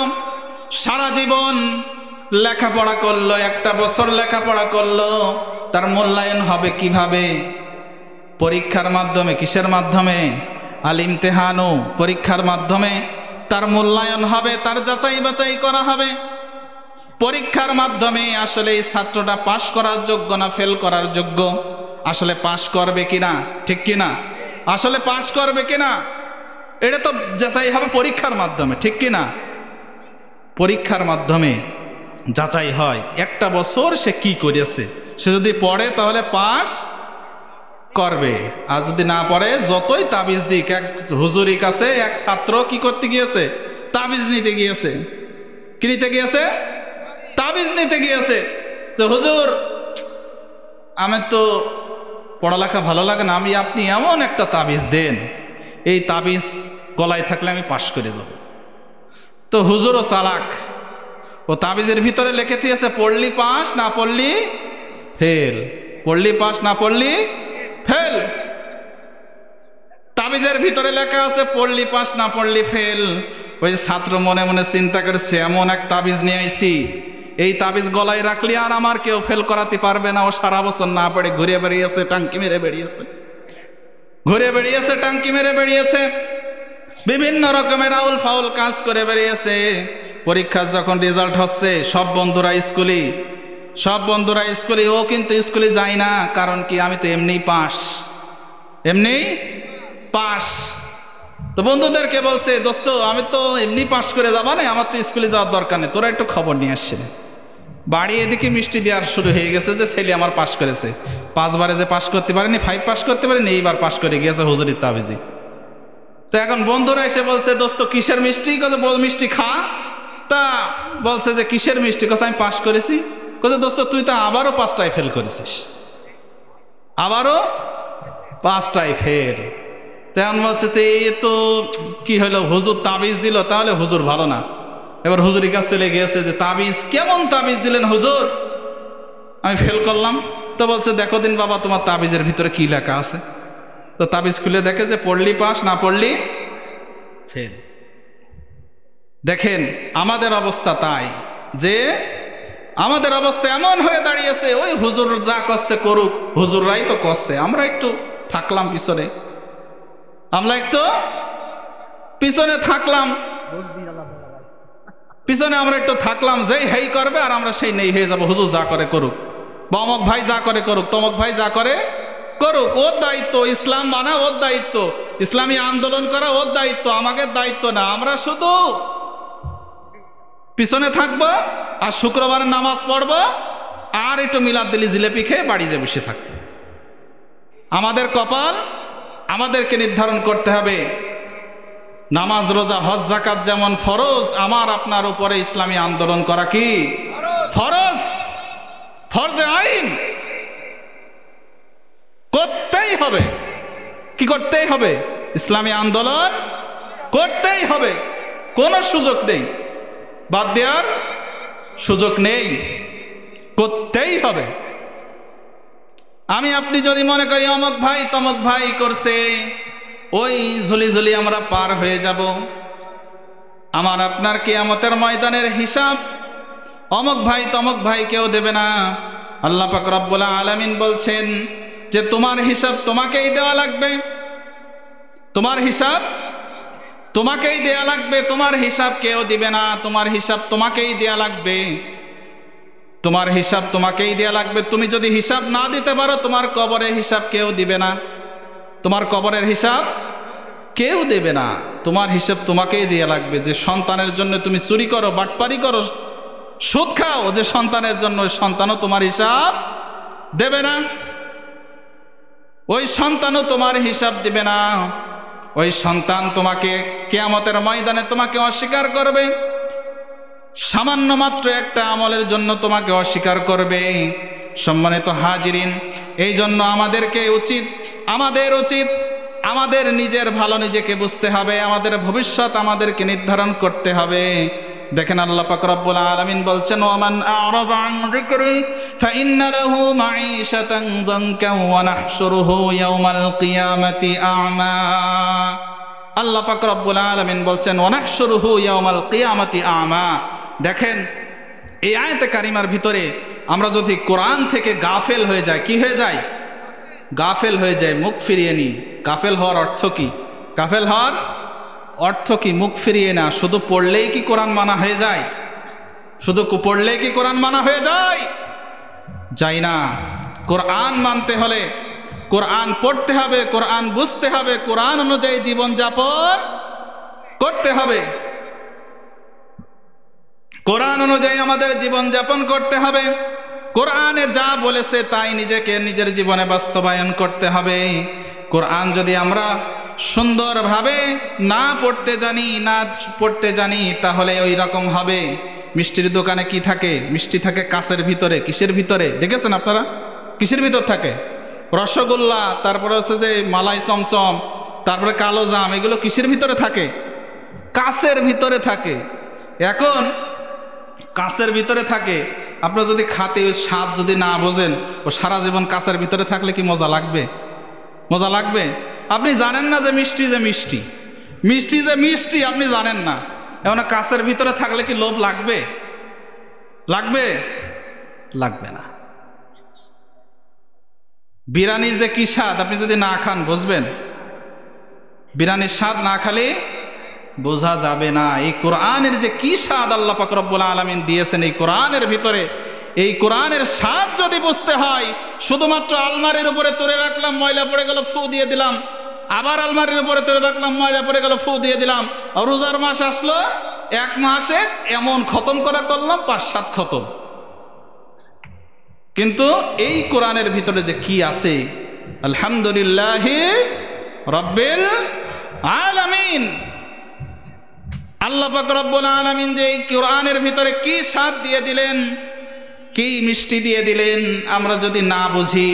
A: সারা জীবন লেখাপড়া করলো, একটা বছর লেখাপড়া করলো, তার মূল্যায়ন হবে কিভাবে? পরীক্ষার মাধ্যমে। কিসের মাধ্যমে? আল ইমতিহানু, পরীক্ষার মাধ্যমে তার মূল্যায়ন হবে, তার যাচাই বাছাই করা হবে। পরীক্ষার মাধ্যমে আসলে এই ছাত্রটা পাশ করার যোগ্য না ফেল করার যোগ্য, আসলে পাশ করবে কিনা, ঠিক কিনা, আসলে পাশ করবে কিনা, এটা তো যাচাই হবে পরীক্ষার মাধ্যমে, ঠিক কিনা। পরীক্ষার মাধ্যমে যাচাই হয় একটা বছর সে কি করেছে। সে যদি পড়ে তাহলে পাস করবে, আর যদি না পড়ে যতই তাবিজ দিক। এক হুজুরের কাছে এক ছাত্র কি করতে গিয়েছে? তাবিজ নিতে গিয়েছে। কি নিতে গিয়েছে? তাবিজ নিতে গিয়েছে। তো হুজুর, আমি তো পড়ালেখা ভালো লাগে না, আপনি এমন একটা তাবিজ দেন, এই তাবিজ গলায় থাকলে আমি পাশ করে যাব। তো হুজুরও চালাক, ও তাবিজের ভিতরে লিখে দিয়েছে পড়লি পাস, না পড়লি ফেল, পড়লি পাস না পড়লি ফেল। তাবিজের ভিতরে লেখা আছে পড়লি পাস না পড়লি ফেল। ওই ছাত্র মনে মনে চিন্তা করেছে, এমন এক তাবিজ নিয়ে আইছি, এই তাবিজ গলায় রাখলে আর আমার কেউ ফেল করাতে পারবে না। ও সারা বছর না পড়ে ঘুরে বেরিয়েছে, টাঙ্কি মেরে বেরিয়েছে, বিভিন্ন রকমের আউল ফাউল কাজ করে বেরিয়েছে। পরীক্ষার যখন রেজাল্ট হচ্ছে, সব বন্ধুরা স্কুলে, ও কিন্তু স্কুলে যায় না। কারণ কি? আমি তো এমনি পাস। তো বন্ধুদেরকে বলছে, দোস্ত আমি তো এমনি পাস করে যাবা না, আমার তো স্কুলে যাওয়ার দরকার নেই, তোরা একটু খবর নিয়ে আসছে। বাড়ি এদিকে মিষ্টি দেওয়ার শুরু হয়ে গেছে যে ছেলে আমার পাস করেছে। 5 বারে যে পাস করতে পারেনি, 5 পাস করতে পারেনি, এইবার পাস করে গিয়েছে হুজুরের তাবিজি। তো এখন বন্ধুরা এসে বলছে, দোস্ত কিসের মিষ্টি? মিষ্টি খা। তা বলছে যে কিসের মিষ্টি? আমি পাস করেছি। দোস্ত তুই তো আবারও 5টায় ফেল করেছিস, আবারও 5টায় ফেল। তেমন বলছে, তো এই তো কি হলো, হুজুর তাবিজ দিল, তাহলে হুজুর ভালো না। এবার হুজুরের কাছে চলে গিয়েছে যে তাবিজ, কেমন তাবিজ দিলেন হুজুর, আমি ফেল করলাম। তো বলছে, দেখো দিন বাবা তোমার তাবিজের ভিতরে কি লেখা আছে। তো তাবিজ খুলে দেখে যে পড়লি পাস, না পড়লি ফেল। দেখেন আমাদের অবস্থা তাই, যে আমাদের অবস্থা এমন হয়ে দাঁড়িয়েছে, ওই হুজুর যা করছে করুক, হুজুররাই তো করছে, আমরা একটু থাকলাম পিছনে, আমরা একটু থাকলাম, যেই হেই করবে আর আমরা সেই নেই হয়ে যাব। হুজুর যা করে করুক, বা অমক ভাই যা করে করুক, তমক ভাই যা করে করুক, ওর দায়িত্ব। ইসলাম মানা ওর দায়িত্ব, ইসলামী আন্দোলন করা ওর দায়িত্ব, আমাদের দায়িত্ব না। আমরা শুধু পিছনে থাকবো, আর শুক্রবার নামাজ পড়বো, আর একটু মিলাদ দিলি জিলেপি খেয়ে বাড়ি যে বসে থাকবো। আমাদের কপাল আমাদেরকে নির্ধারণ করতে হবে। নামাজ, রোজা, হজ, যাকাত যেমন ফরজ, আমার আপনার উপরে ইসলামী আন্দোলন করা কি ফরজ, ফরজে আইন করতেই হবে। কি করতেই হবে? ইসলামী আন্দোলন করতেই হবে, কোনো সুযোগ নেই, বাদ দেওয়ার সুযোগ নেই, করতেই হবে। আমি আপনি যদি মনে করি অমক ভাই তমক ভাই করছে, ওই ঝুলি আমরা পার হয়ে যাব। আমার আপনার কিয়ামতের ময়দানের হিসাব অমক ভাই তমক ভাই কেউ দেবে না। আল্লাহ পাক রব্বুল আলামিন বলছেন যে তোমার হিসাব তোমাকেই দেওয়া লাগবে, তোমার হিসাব তোমাকেই দেয়া লাগবে, তোমার হিসাব কেউ দিবে না, তোমার হিসাব তোমাকেই দেয়া লাগবে, তোমার হিসাব তোমাকেই দেয়া লাগবে। তুমি যদি হিসাব না দিতে পারো, তোমার কবরের হিসাব কেউ দিবে না, তোমার কবরের হিসাব কেউ দেবে না, তোমার হিসাব তোমাকেই দেয়া লাগবে। যে সন্তানের জন্য তুমি চুরি করো, বাটপারি করো, সুদ খাও, যে সন্তানের জন্য, ওই সন্তানও তোমার হিসাব দেবে না, ওই সন্তানও তোমার হিসাব দিবে না। ওই সন্তান তোমাকে কিয়ামতের ময়দানে তোমাকে অস্বীকার করবে, সামান্য মাত্র একটা আমলের জন্য তোমাকে অস্বীকার করবে। সম্মানিত হাজিরিন, এই জন্য আমাদের উচিত আমাদের নিজের ভালো নিজেকে বুঝতে হবে, আমাদের ভবিষ্যৎ আমাদেরকে নির্ধারণ করতে হবে। দেখেন আল্লাহ পাক রব্বুল আলামিন বলছেন, ওয়ামান আ'রাযা আন যিকরি ফাইন্না লাহু মাঈশাতান যানকা ওয়া নাহশুরুহু ইয়াওমাল কিয়ামাতি আ'মা। আল্লাহ পাক রব্বুল আলামিন বলছেন, ওয়া নাহশুরুহু ইয়াওমাল কিয়ামাতি আ'মা। দেখেন এই আয়াতে কারিমার ভিতরে আমরা যদি কোরআন থেকে গাফেল হয়ে যাই, কি হয়ে যায়? গাফেল হয়ে যায়, মুখ ফিরিয়ে নিই। গাফেল হওয়ার অর্থ কি? গাফেল হওয়ার অর্থ কি? মুখ ফিরিয়ে না। শুধু পড়লেই কি কোরআন মানা হয়ে যায়? শুধু পড়লেই কি কোরআন মানা হয়ে যায়? যাই না। কোরআন মানতে হলে কোরআন পড়তে হবে, কোরআন বুঝতে হবে, কোরআন অনুযায়ী জীবন যাপন করতে হবে। কোরআন অনুযায়ী আমাদের জীবন যাপন করতে হবে। কোরআনে যা বলেছে তাই নিজেকে নিজের জীবনে বাস্তবায়ন করতে হবে। কোরআন যদি আমরা সুন্দরভাবে না পড়তে জানি তাহলে ওই রকম হবে। মিষ্টির দোকানে কি থাকে? মিষ্টি থাকে কাঁচের ভিতরে। কিসের ভিতরে দেখেছেন আপনারা? কিসের ভিতর থাকে? রসগোল্লা, তারপরে হচ্ছে যে মালাই চমচম, তারপরে কালো জাম, এগুলো কিসের ভিতরে থাকে? কাঁচের ভিতরে থাকে। এখন কাঁচের ভিতরে থাকে, আপনারা যদি খাতে ওই স্বাদ যদি না বোঝেন, ও সারা জীবন কাঁচের ভিতরে থাকলে কি মজা লাগবে? মজা লাগবে? আপনি জানেন না যে মিষ্টি যে মিষ্টি, মিষ্টি যে মিষ্টি আপনি জানেন না। এমন কাঁচের ভিতরে থাকলে কি লোভ লাগবে? লাগবে? লাগবে না। বিরিয়ানি যে কি স্বাদ আপনি যদি না খান বুঝবেন? বিরিয়ানির স্বাদ না খালে বোঝা যাবে না। এই কোরআনের যে কি স্বাদ আল্লাহ পাক রব্বুল আলামিন দিয়েছেন এই কোরআনের ভিতরে, এই কোরআনের স্বাদ যদি বুঝতে হয়, শুধুমাত্র আলমারির উপরে তুলে রাখলাম, ময়লা পড়ে গেল, ফু দিয়ে দিলাম, আবার আলমারির উপরে তুলে রাখলাম, ময়লা পড়ে গেল, ফু দিয়ে দিলাম, রোজার মাস আসলো, এক মাসে এমন খতম করা করলাম 5-7 খতম। কিন্তু এই কোরআনের ভিতরে যে কি আছে, আলহামদুলিল্লাহি রাব্বিল আলামিন, আল্লাহ পাক রব্বুল আলামিন যে এই কোরআনের ভিতরে কি স্বাদ দিয়ে দিলেন, কি মিষ্টি দিয়ে দিলেন, আমরা যদি না বুঝি,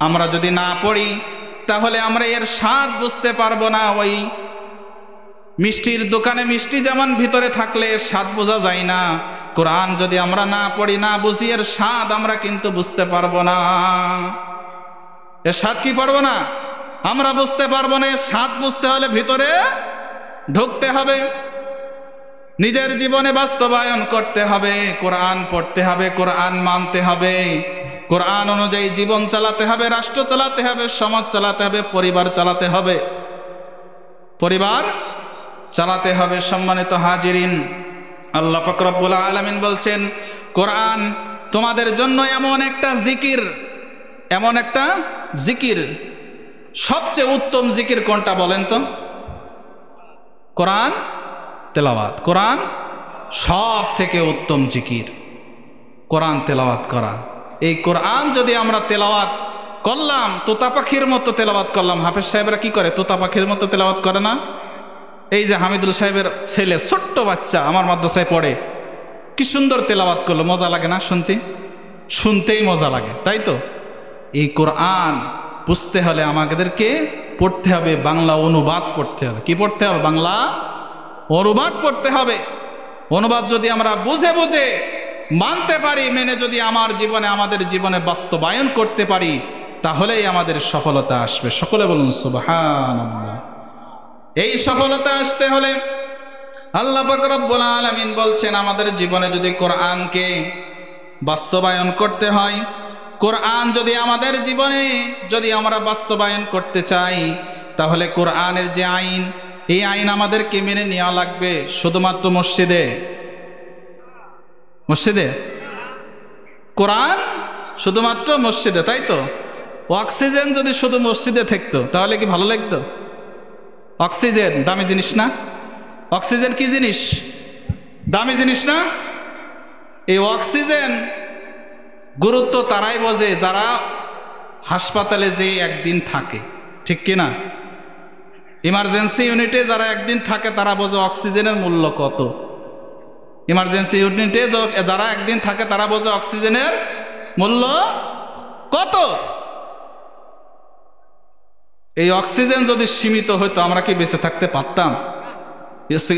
A: আমরা যদি না পড়ি, তাহলে আমরা এর স্বাদ বুঝতে পারবো না। ওই মিষ্টির দোকানে মিষ্টি যেমন ভিতরে থাকলে স্বাদ বোঝা যায় না, কোরআন যদি আমরা না পড়ি, না বুঝি, এর স্বাদ আমরা কিন্তু বুঝতে পারবো না। এর স্বাদ কি পারবো না? আমরা বুঝতে পারবো না। এর স্বাদ বুঝতে হলে ভিতরে ঢুকতে হবে, নিজের জীবনে বাস্তবায়ন করতে হবে, কোরআন পড়তে হবে, কোরআন মানতে হবে, কোরআন অনুযায়ী জীবন চালাতে হবে, রাষ্ট্র চালাতে হবে, সমাজ চালাতে হবে, পরিবার চালাতে হবে, পরিবার চালাতে হবে। সম্মানিত হাজিরিন, আল্লাহ পাক রব্বুল আলামিন বলছেন, কোরআন তোমাদের জন্য এমন একটা জিকির, এমন একটা জিকির। সবচেয়ে উত্তম জিকির কোনটা বলেন তো? কোরআন তেলাওয়াত। কোরআন সব থেকে উত্তম জিকির, কোরআন তেলাওয়াত করা। এই কোরআন যদি আমরা তেলাওয়াত করলাম, তোতা পাখির মতো তেলাওয়াত করলাম। হাফেজ সাহেবরা কি করে? তোতা পাখির মতো তেলাওয়াত করে না? এই যে হামিদুল সাহেবের ছেলে, ছোট্ট বাচ্চা, আমার মাদ্রাসায় পড়ে, কি সুন্দর তেলাওয়াত করলো। মজা লাগে না শুনতে? শুনতেই মজা লাগে, তাই তো? এই কোরআন বুঝতে হলে আমাদেরকে পড়তে হবে, বাংলা অনুবাদ পড়তে হবে। কি পড়তে হবে? বাংলা অনুবাদ পড়তে হবে। অনুবাদ যদি আমরা বুঝে বুঝে মানতে পারি, মেনে যদি আমাদের জীবনে বাস্তবায়ন করতে পারি, তাহলেই আমাদের সফলতা আসবে। সকলে বলুন সুবহানাল্লাহ। এই সফলতা আসতে হলে আল্লাহ পাক রব্বুল আলামিন বলছেন, আমাদের জীবনে যদি কোরআনকে বাস্তবায়ন করতে হয়, কোরআন যদি আমাদের জীবনে যদি আমরা বাস্তবায়ন করতে চাই, তাহলে কোরআনের যে আইন, এই আইন আমাদেরকে মেনে নেওয়া লাগবে। শুধুমাত্র মসজিদে কোরআন, শুধুমাত্র মসজিদে, তাই তো? অক্সিজেন যদি শুধু মসজিদে থাকতো তাহলে কি ভালো লাগতো? অক্সিজেন দামি জিনিস না? অক্সিজেন কি জিনিস? দামি জিনিস না? এই অক্সিজেন গুরুত্ব তারাই বোঝে যারা হাসপাতালে যে একদিন থাকে, ঠিক কিনা? ইমার্জেন্সি ইউনিটে যারা একদিন থাকে তারা বোঝে অক্সিজেনের মূল্য কত। ইমার্জেন্সি ইউনিটে যারা একদিন থাকে তারা বোঝে অক্সিজেনের মূল্য কত। এই অক্সিজেন যদি সীমিত হতো আমরা কি বেঁচে থাকতে পারতাম?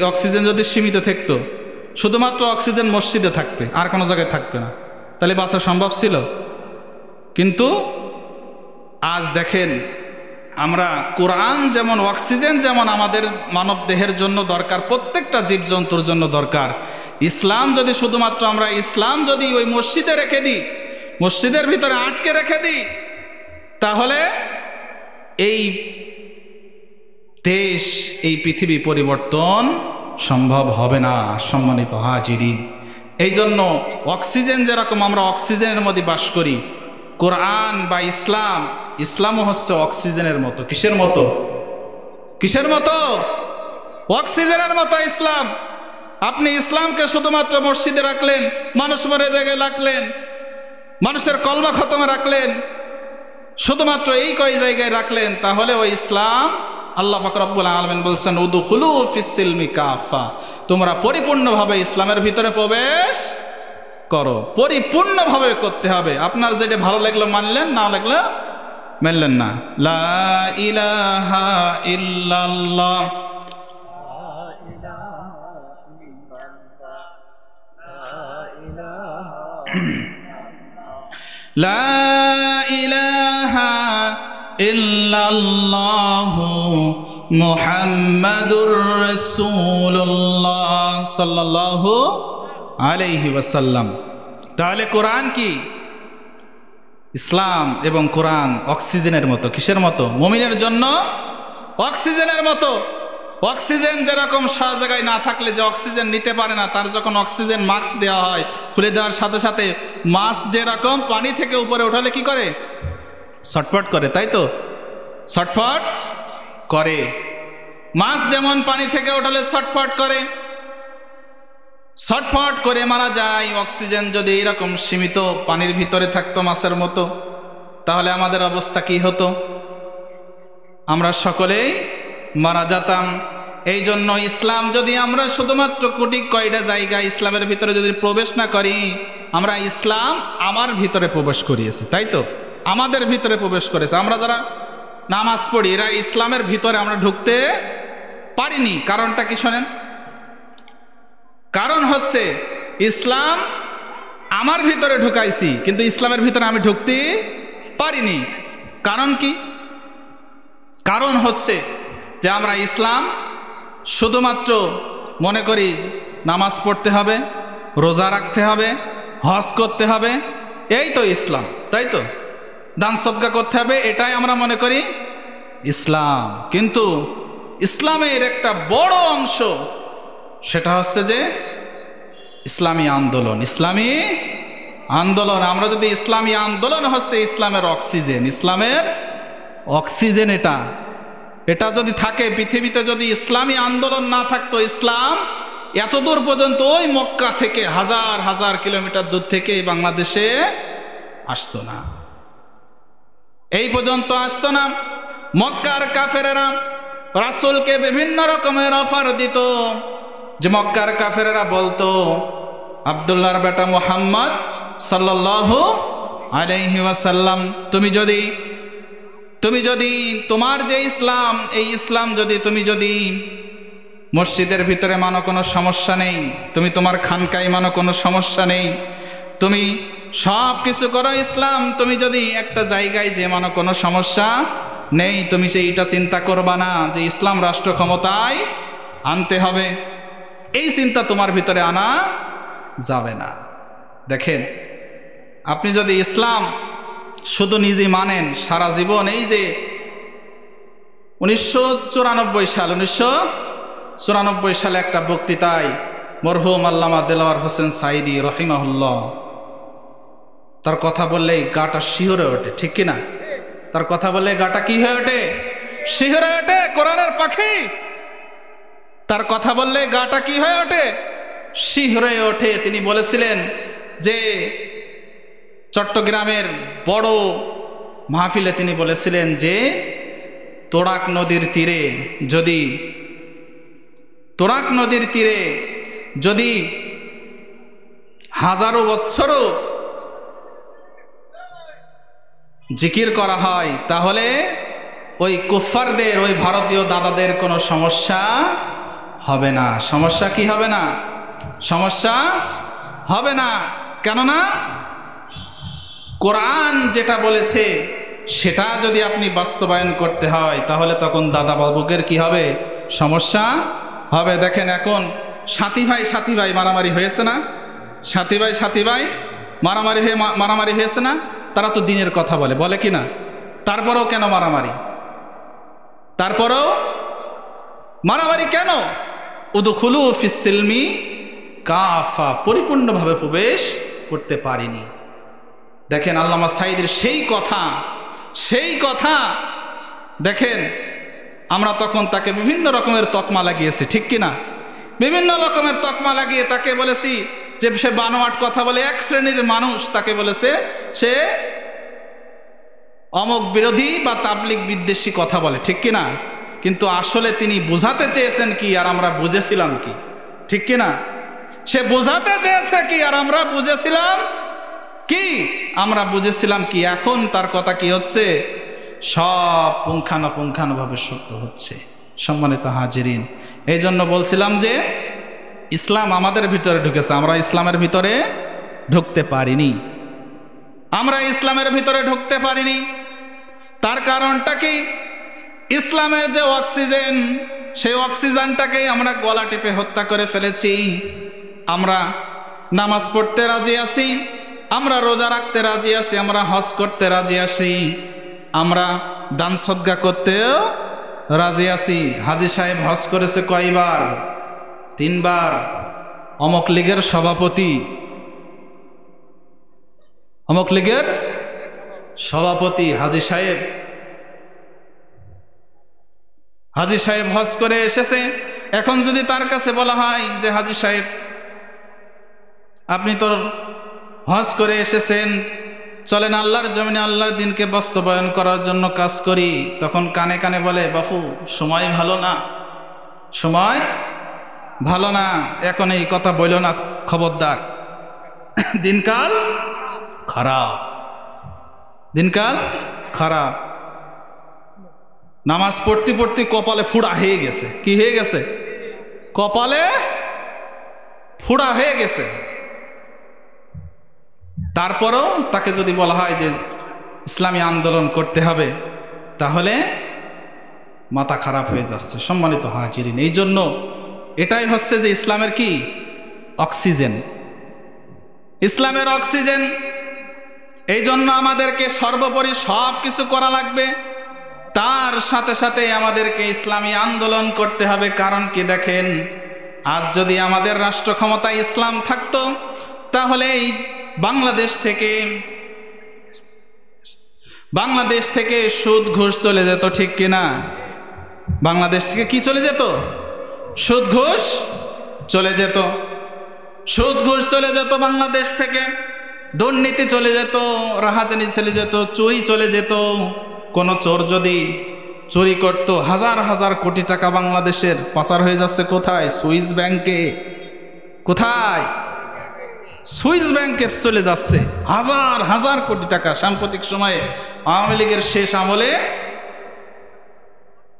A: অক্সিজেন যদি সীমিত থাকতো, শুধুমাত্র অক্সিজেন মসজিদে থাকবে, আর কোনো জায়গায় থাকবে না, তাহলে বাঁচা সম্ভব ছিল? কিন্তু আজ দেখেন, আমরা কোরআন যেমন অক্সিজেন যেমন আমাদের মানব দেহের জন্য দরকার, প্রত্যেকটা জীবজন্তুর জন্য দরকার, ইসলাম যদি শুধুমাত্র আমরা ইসলাম যদি ওই মসজিদে রেখে দিই, মসজিদের ভিতরে আটকে রেখে দিই, তাহলে এই দেশ, এই পৃথিবী পরিবর্তন সম্ভব হবে না। সম্মানিত হাজিরিন, এই জন্য অক্সিজেন যেরকম আমরা অক্সিজেনের মধ্যে বাস করি, কোরআন বা ইসলামও হচ্ছে অক্সিজেনের মতো। কিসের মতো? কিসের মতো? অক্সিজেনের মতো ইসলাম। আপনি ইসলামকে শুধুমাত্র মসজিদে রাখলেন, মানুষ মরে জায়গায় রাখলেন, মানুষের কলমা খতমে রাখলেন, শুধুমাত্র এই কয় জায়গায় রাখলেন, তাহলে ওই ইসলাম, আল্লাহ পাক রব্বুল আলামিন বলছেন উদখুলু ফিস-সিলমি কাফা, তোমরা পরিপূর্ণভাবে ইসলামের ভিতরে প্রবেশ করো। পরিপূর্ণভাবে করতে হবে। আপনার যেটা ভালো লাগলো মানলেন, না লাগলো মানলেন না। লা ইলাহা ইল্লাল্লাহ, লা ইলাহা ইল্লাল্লাহু মুহাম্মাদুর রাসূলুল্লাহ সাল্লাল্লাহু আলাইহি ওয়াসাল্লাম। তাহলে কোরআন কি? ইসলাম এবং কোরআন অক্সিজেনের মতো। কিসের মতো? মুমিনের জন্য অক্সিজেনের মতো। অক্সিজেন যেরকম সারা জায়গায় না থাকলে যে অক্সিজেন নিতে পারে না, তার যখন অক্সিজেন মাস্ক দেওয়া হয়, খুলে দেওয়ার সাথে সাথে মাছ যেরকম পানি থেকে উপরে ওঠালে কি করে? ছটফট করে, তাই তো? ছটফট করে। মাছ যেমন পানি থেকে ওঠালে ছটফট করে, ছটফট করে মারা যায়। অক্সিজেন যদি এরকম সীমিত পানির ভিতরে থাকতো মাছের মতো, তাহলে আমাদের অবস্থা কি হতো? আমরা সকলেই মারা যেতাম। এই জন্য ইসলাম যদি আমরা শুধুমাত্র কোটি কয়টা জায়গা ইসলামের ভিতরে যদি প্রবেশ না করি, আমরা ইসলাম আমার ভিতরে প্রবেশ করিয়েছি, তাই তো? আমাদের ভিতরে প্রবেশ করেছে। আমরা যারা নামাজ পড়ি, এরা ইসলামের ভিতরে আমরা ঢুকতে পারিনি। কারণটা কি শোনেন? কারণ হচ্ছে ইসলাম আমার ভিতরে ঢুকাইছি, কিন্তু ইসলামের ভিতরে আমি ঢুকতে পারিনি। কারণ কি? কারণ হচ্ছে যে আমরা ইসলাম শুধুমাত্র মনে করি নামাজ পড়তে হবে, রোজা রাখতে হবে, হজ করতে হবে, এই তো ইসলাম, তাই তো? দান সদকা করতে হবে, এটাই আমরা মনে করি ইসলাম। কিন্তু ইসলামের একটা বড় অংশ, সেটা হচ্ছে যে ইসলামী আন্দোলন। ইসলামী আন্দোলন, আমরা যদি ইসলামী আন্দোলন হচ্ছে ইসলামের অক্সিজেন, ইসলামের অক্সিজেন। এটা যদি থাকে পৃথিবীতে, যদি ইসলামী আন্দোলন না থাকতো, ইসলাম এত দূর পর্যন্ত ওই মক্কা থেকে হাজার হাজার কিলোমিটার দূর থেকে বাংলাদেশে আসতো না, এই পর্যন্ত আসতো না। মক্কার কাফেরেরা রাসূলকে বিভিন্ন রকমের অফার দিত, যে মক্কার কাফেরেরা বলতো, আব্দুল্লাহর বেটা মুহাম্মদ সাল্লাল্লাহু আলাইহি ওয়াসাল্লাম, তুমি যদি তোমার যে ইসলাম, এই ইসলাম তুমি যদি মসজিদের ভিতরে মানো কোনো সমস্যা নেই, তুমি তোমার খানকায় মানো কোনো সমস্যা নেই, তুমি সব কিছু করো ইসলাম, তুমি যদি একটা জায়গায় যে মানো কোনো সমস্যা নেই, তুমি সেইটা চিন্তা করবা না যে ইসলাম রাষ্ট্র ক্ষমতায় আনতে হবে, এই চিন্তা তোমার ভিতরে আনা যাবে না। দেখেন, আপনি যদি ইসলাম শুধু নিজে মানেন সারা জীবন, এই যে 1994 সালে একটা বক্তৃতায় মরহুম আল্লামা দেলাওয়ার হোসেন সাইদি রহিমাহুল্লাহ, তার কথা বললেই গাটা শিহরে ওঠে, ঠিক কিনা? তার কথা বললে গাটা কি হয়ে ওঠে? শিহরে ওঠে, কোরআনের পাখি। তার কথা বললে গাটা কি হয়ে ওঠে? শিহরে ওঠে। তিনি বলেছিলেন যে চট্টগ্রামের বড় মাহফিলে তিনি বলেছিলেন যে তোরাক নদীর তীরে যদি হাজারো বছরও জিকির করা হয়, তাহলে ওই কুফফারদের, ওই ভারতীয় দাদাদের কোনো সমস্যা হবে না। সমস্যা কি হবে না? সমস্যা হবে না। কেননা কোরআন যেটা বলেছে সেটা যদি আপনি বাস্তবায়ন করতে হয়, তাহলে তখন দাদা বাবুকের কি হবে? সমস্যা হবে। দেখেন এখন সাথী ভাই মারামারি হয়েছে না? সাথী ভাই মারামারি হয়েছে না? তারা তো দিনের কথা বলে কি না? তারপরেও কেন মারামারি? তারপরেও মারামারি কেন? উদখুলু ফিস সিলমি কাফা, পরিপূর্ণভাবে প্রবেশ করতে পারিনি। দেখেন আল্লামা সাঈদীর সেই কথা দেখেন, আমরা তখন তাকে বিভিন্ন রকমের তকমা লাগিয়েছি, ঠিক কিনা? বিভিন্ন রকমের তকমা লাগিয়ে তাকে বলেছি যে সে বানোয়াট কথা বলে, এক শ্রেণীর মানুষ তাকে বলেছে সে অমুক বিরোধী বা তাবলিগ বিদ্বেষী কথা বলে, ঠিক কিনা? কিন্তু আসলে তিনি বোঝাতে চেয়েছেন কি আর আমরা বুঝেছিলাম কি, ঠিক কিনা? সে বোঝাতে চেয়েছে কি আর আমরা বুঝেছিলাম কি? আমরা বুঝেছিলাম কি? এখন তার কথা কি হচ্ছে? সব পুঙ্খানুপুঙ্খানুভাবে সত্য হচ্ছে। সম্মানিত হাজিরিন, এই জন্য বলছিলাম যে ইসলাম আমাদের ভিতরে ঢুকেছে, আমরা ইসলামের ভিতরে ঢুকতে পারিনি। আমরা ইসলামের ভিতরে ঢুকতে পারিনি। তার কারণটা কি? ইসলামের যে অক্সিজেন, সেই অক্সিজেনটাকেই আমরা গলা টিপে হত্যা করে ফেলেছি। আমরা নামাজ পড়তে রাজি আছি, আমরা রোজা রাখতে রাজি আছি, আমরা হজ করতে রাজি আছি, আমরা দান সদকা করতেও রাজি আছি। হাজী সাহেব হজ করেছে কয়বার? 3 বার। অমুক লীগের সভাপতি, অমুক লীগের সভাপতি হাজী সাহেব হজ করে এসেছে। এখন যদি তার কাছে বলা হয় যে হাজী সাহেব আপনি তো হজ করে এসেছেন, চলেন আল্লাহর জমিনে আল্লাহর দিনকে বাস্তবায়ন করার জন্য কাজ করি, তখন কানে কানে বলে বাপু সময় ভালো না, এখন এই কথা বইল না, খবরদার, দিনকাল খারাপ। নামাজ পড়তে পড়তে কপালে ফুড়া হয়ে গেছে। কি হয়ে গেছে? কপালে ফুড়া হয়ে গেছে। তারপরেও তাকে যদি বলা হয় যে ইসলামী আন্দোলন করতে হবে, তাহলে মাথা খারাপ হয়ে যাচ্ছে। সম্মানিত হাজিরিন, এই জন্য এটাই হচ্ছে যে ইসলামের কি অক্সিজেন, ইসলামের অক্সিজেন। এই জন্য আমাদেরকে সর্বোপরি সব কিছু করা লাগবে, তার সাথে সাথে আমাদেরকে ইসলামী আন্দোলন করতে হবে। কারণ কি? দেখেন, আজ যদি আমাদের রাষ্ট্র ক্ষমতায় ইসলাম থাকতো, তাহলে এই বাংলাদেশ থেকে সুদ ঘুষ চলে যেত, ঠিক কিনা? বাংলাদেশ থেকে কি চলে যেত? সুদ ঘুষ চলে যেত। বাংলাদেশ থেকে দুর্নীতি চলে যেত, রাহাজানি চলে যেত, চুরি চলে যেত। কোন চোর যদি চুরি করত, হাজার হাজার কোটি টাকা বাংলাদেশের পাচার হয়ে যাচ্ছে কোথায়? সুইস ব্যাংকে। কোথায়? সুইস ব্যাংকে চলে যাচ্ছে হাজার হাজার কোটি টাকা। সাম্প্রতিক সময়ে আওয়ামী লীগের শেষ আমলে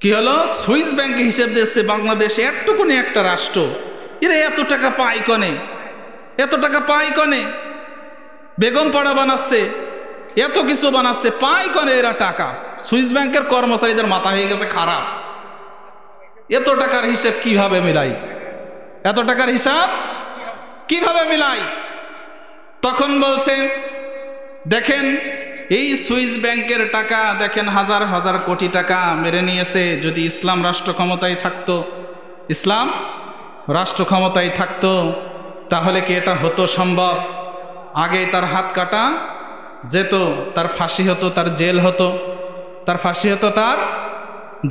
A: কি হলো? সুইস ব্যাংকে হিসেব দিচ্ছে বাংলাদেশ একটুকুনি একটা রাষ্ট্র, এরা এত টাকা পায় কনে? বেগম পাড়া বানাচ্ছে, এত কিছু বানাচ্ছে, পায় কনে এরা টাকা? সুইস ব্যাংকের কর্মচারীদের মাথা হয়ে গেছে খারাপ। এত টাকার হিসেব কিভাবে মিলাই? তখন বলছে দেখেন এই সুইস ব্যাংকের টাকা দেখেন হাজার হাজার কোটি টাকা মেরে নিয়েছে। যদি ইসলাম রাষ্ট্র ক্ষমতায় থাকতো তাহলে কি এটা হতো সম্ভব? আগে তার হাত কাটা যেত, তার ফাঁসি হতো, তার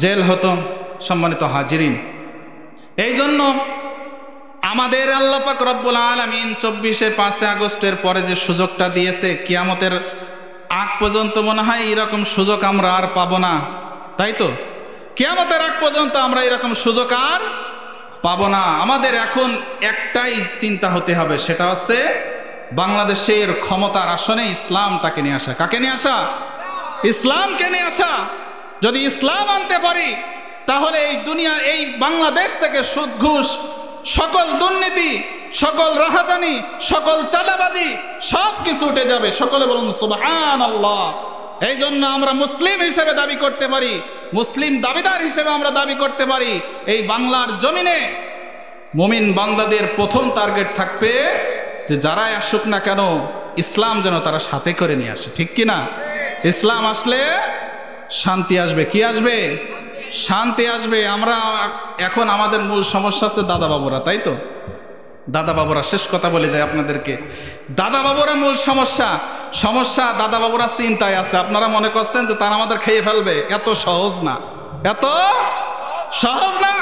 A: জেল হতো। সম্মানিত হাজিরিন, এই জন্য আমাদের আল্লাহ পাক রব্বুল আলামিন 5 আগস্টের পরে যে সুযোগটা দিয়েছে, কিয়ামতের আগ পর্যন্ত মনে হয় এরকম সুযোগ আমরা আর পাবো না, তাই তো? কিয়ামতের আগ পর্যন্ত আমরা এরকম সুযোগ আর পাবো না। আমাদের এখন একটাই চিন্তা হতে হবে, সেটা হচ্ছে বাংলাদেশের ক্ষমতার আসনে ইসলামটাকে নিয়ে আসা। কাকে নিয়ে আসা? ইসলামকে নিয়ে আসা। যদি ইসলাম আনতে পারি তাহলে এই দুনিয়া, এই বাংলাদেশ থেকে সুদ ঘুষ, সকল দুর্নীতি, সকল রাহাজানি, সকল চাঁদাবাজি সব কিছু উঠে যাবে। সকলে বলুন সুবহানাল্লাহ। এই জন্য আমরা মুসলিম হিসেবে দাবি করতে পারি, মুসলিম দাবিদার হিসেবে আমরা দাবি করতে পারি, এই বাংলার জমিনে মুমিন বান্দাদের প্রথম টার্গেট থাকবে যে যারাই আসুক না কেন ইসলাম যেন তারা সাথে করে নিয়ে আসে। ঠিক কিনা? ইসলাম আসলে শান্তি আসবে। কি আসবে? শান্তি আসবে। আমরা এখন আমাদের মূল সমস্যা আছে দাদা বাবুরা, তাই তো? দাদা বাবুরা, শেষ কথা বলে যায় আপনাদেরকে, দাদা বাবুরা মূল সমস্যা। দাদা বাবুরা চিন্তায় আছে। আপনারা মনে করছেন যে তারা আমাদের খেয়ে ফেলবে। এত সহজ না, এত সহজ না,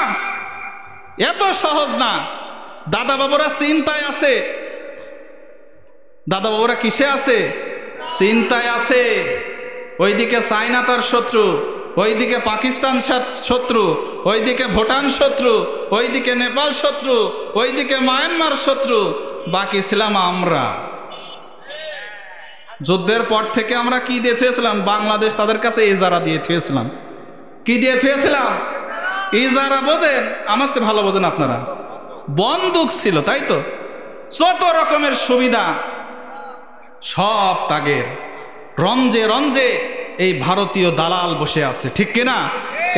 A: এত সহজ না। দাদা বাবুরা চিন্তায় আছে। দাদা বাবুরা কিসে আছে? চিন্তায় আছে। ওইদিকে চায়না তার শত্রু, ওইদিকে পাকিস্তান শত্রু, ওইদিকে ভুটান শত্রু, ওইদিকে নেপাল শত্রু, ওইদিকে মায়ানমার শত্রু, বাকি ছিলাম আমরা। যুদ্ধের পর থেকে আমরা কি দিয়ে থুয়েছিলাম? বাংলাদেশ তাদের কাছে ইজারা দিয়ে থুয়েছিলাম। কি দিয়ে থুয়েছিলাম? ইজারা। বোঝেন? আমার চেয়ে ভালো বোঝেন আপনারা। বন্দুক ছিল, তাই তো? যত রকমের সুবিধা সব তাগের। রঞ্জে রঞ্জে এই ভারতীয় দালাল বসে আছে। ঠিক কিনা?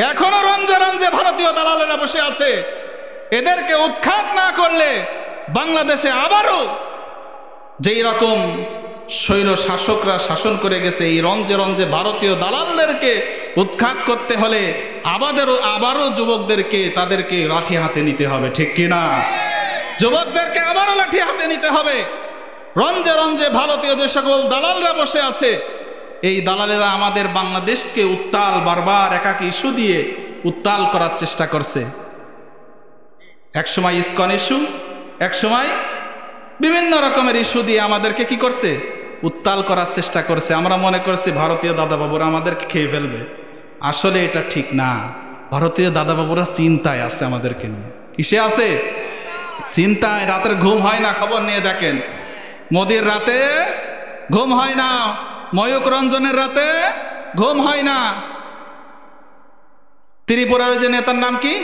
A: এখনো রঞ্জে রঞ্জে ভারতীয় দালালেরা বসে আছে। এদেরকে উৎখাত না করলে বাংলাদেশে আবারও যেই রকম স্বৈর শাসকরা শাসন করে গেছে, এই রঞ্জে রঞ্জে ভারতীয় দালালদেরকে উৎখাত করতে হলে আবারও যুবকদেরকে তাদেরকে লাঠি হাতে নিতে হবে। ঠিক কিনা? যুবকদেরকে আবারও লাঠি হাতে নিতে হবে। রঞ্জে রঞ্জে ভারতীয় যে সকল দালালরা বসে আছে, এই দালালেরা আমাদের বাংলাদেশকে উত্তাল, বারবার একাকী ইস্যু দিয়ে উত্তাল করার চেষ্টা করছে। একসময় ইসকন ইস্যু, একসময় বিভিন্ন রকমের ইস্যু দিয়ে আমাদেরকে কি করছে? উত্তাল করার চেষ্টা করছে। আমরা মনে করছি ভারতীয় দাদা বাবুরা আমাদেরকে খেয়ে ফেলবে। আসলে এটা ঠিক না। ভারতীয় দাদা বাবুরা চিন্তায় আছে আমাদেরকে নিয়ে। কিসে আছে? চিন্তায়। রাতের ঘুম হয় না। খবর নিয়ে দেখেন, মোদির রাতে ঘুম হয় না, ময়ূক রঞ্জনের রাতে ঘুম হয় না। ত্রিপুরার যে নেতার নাম কি?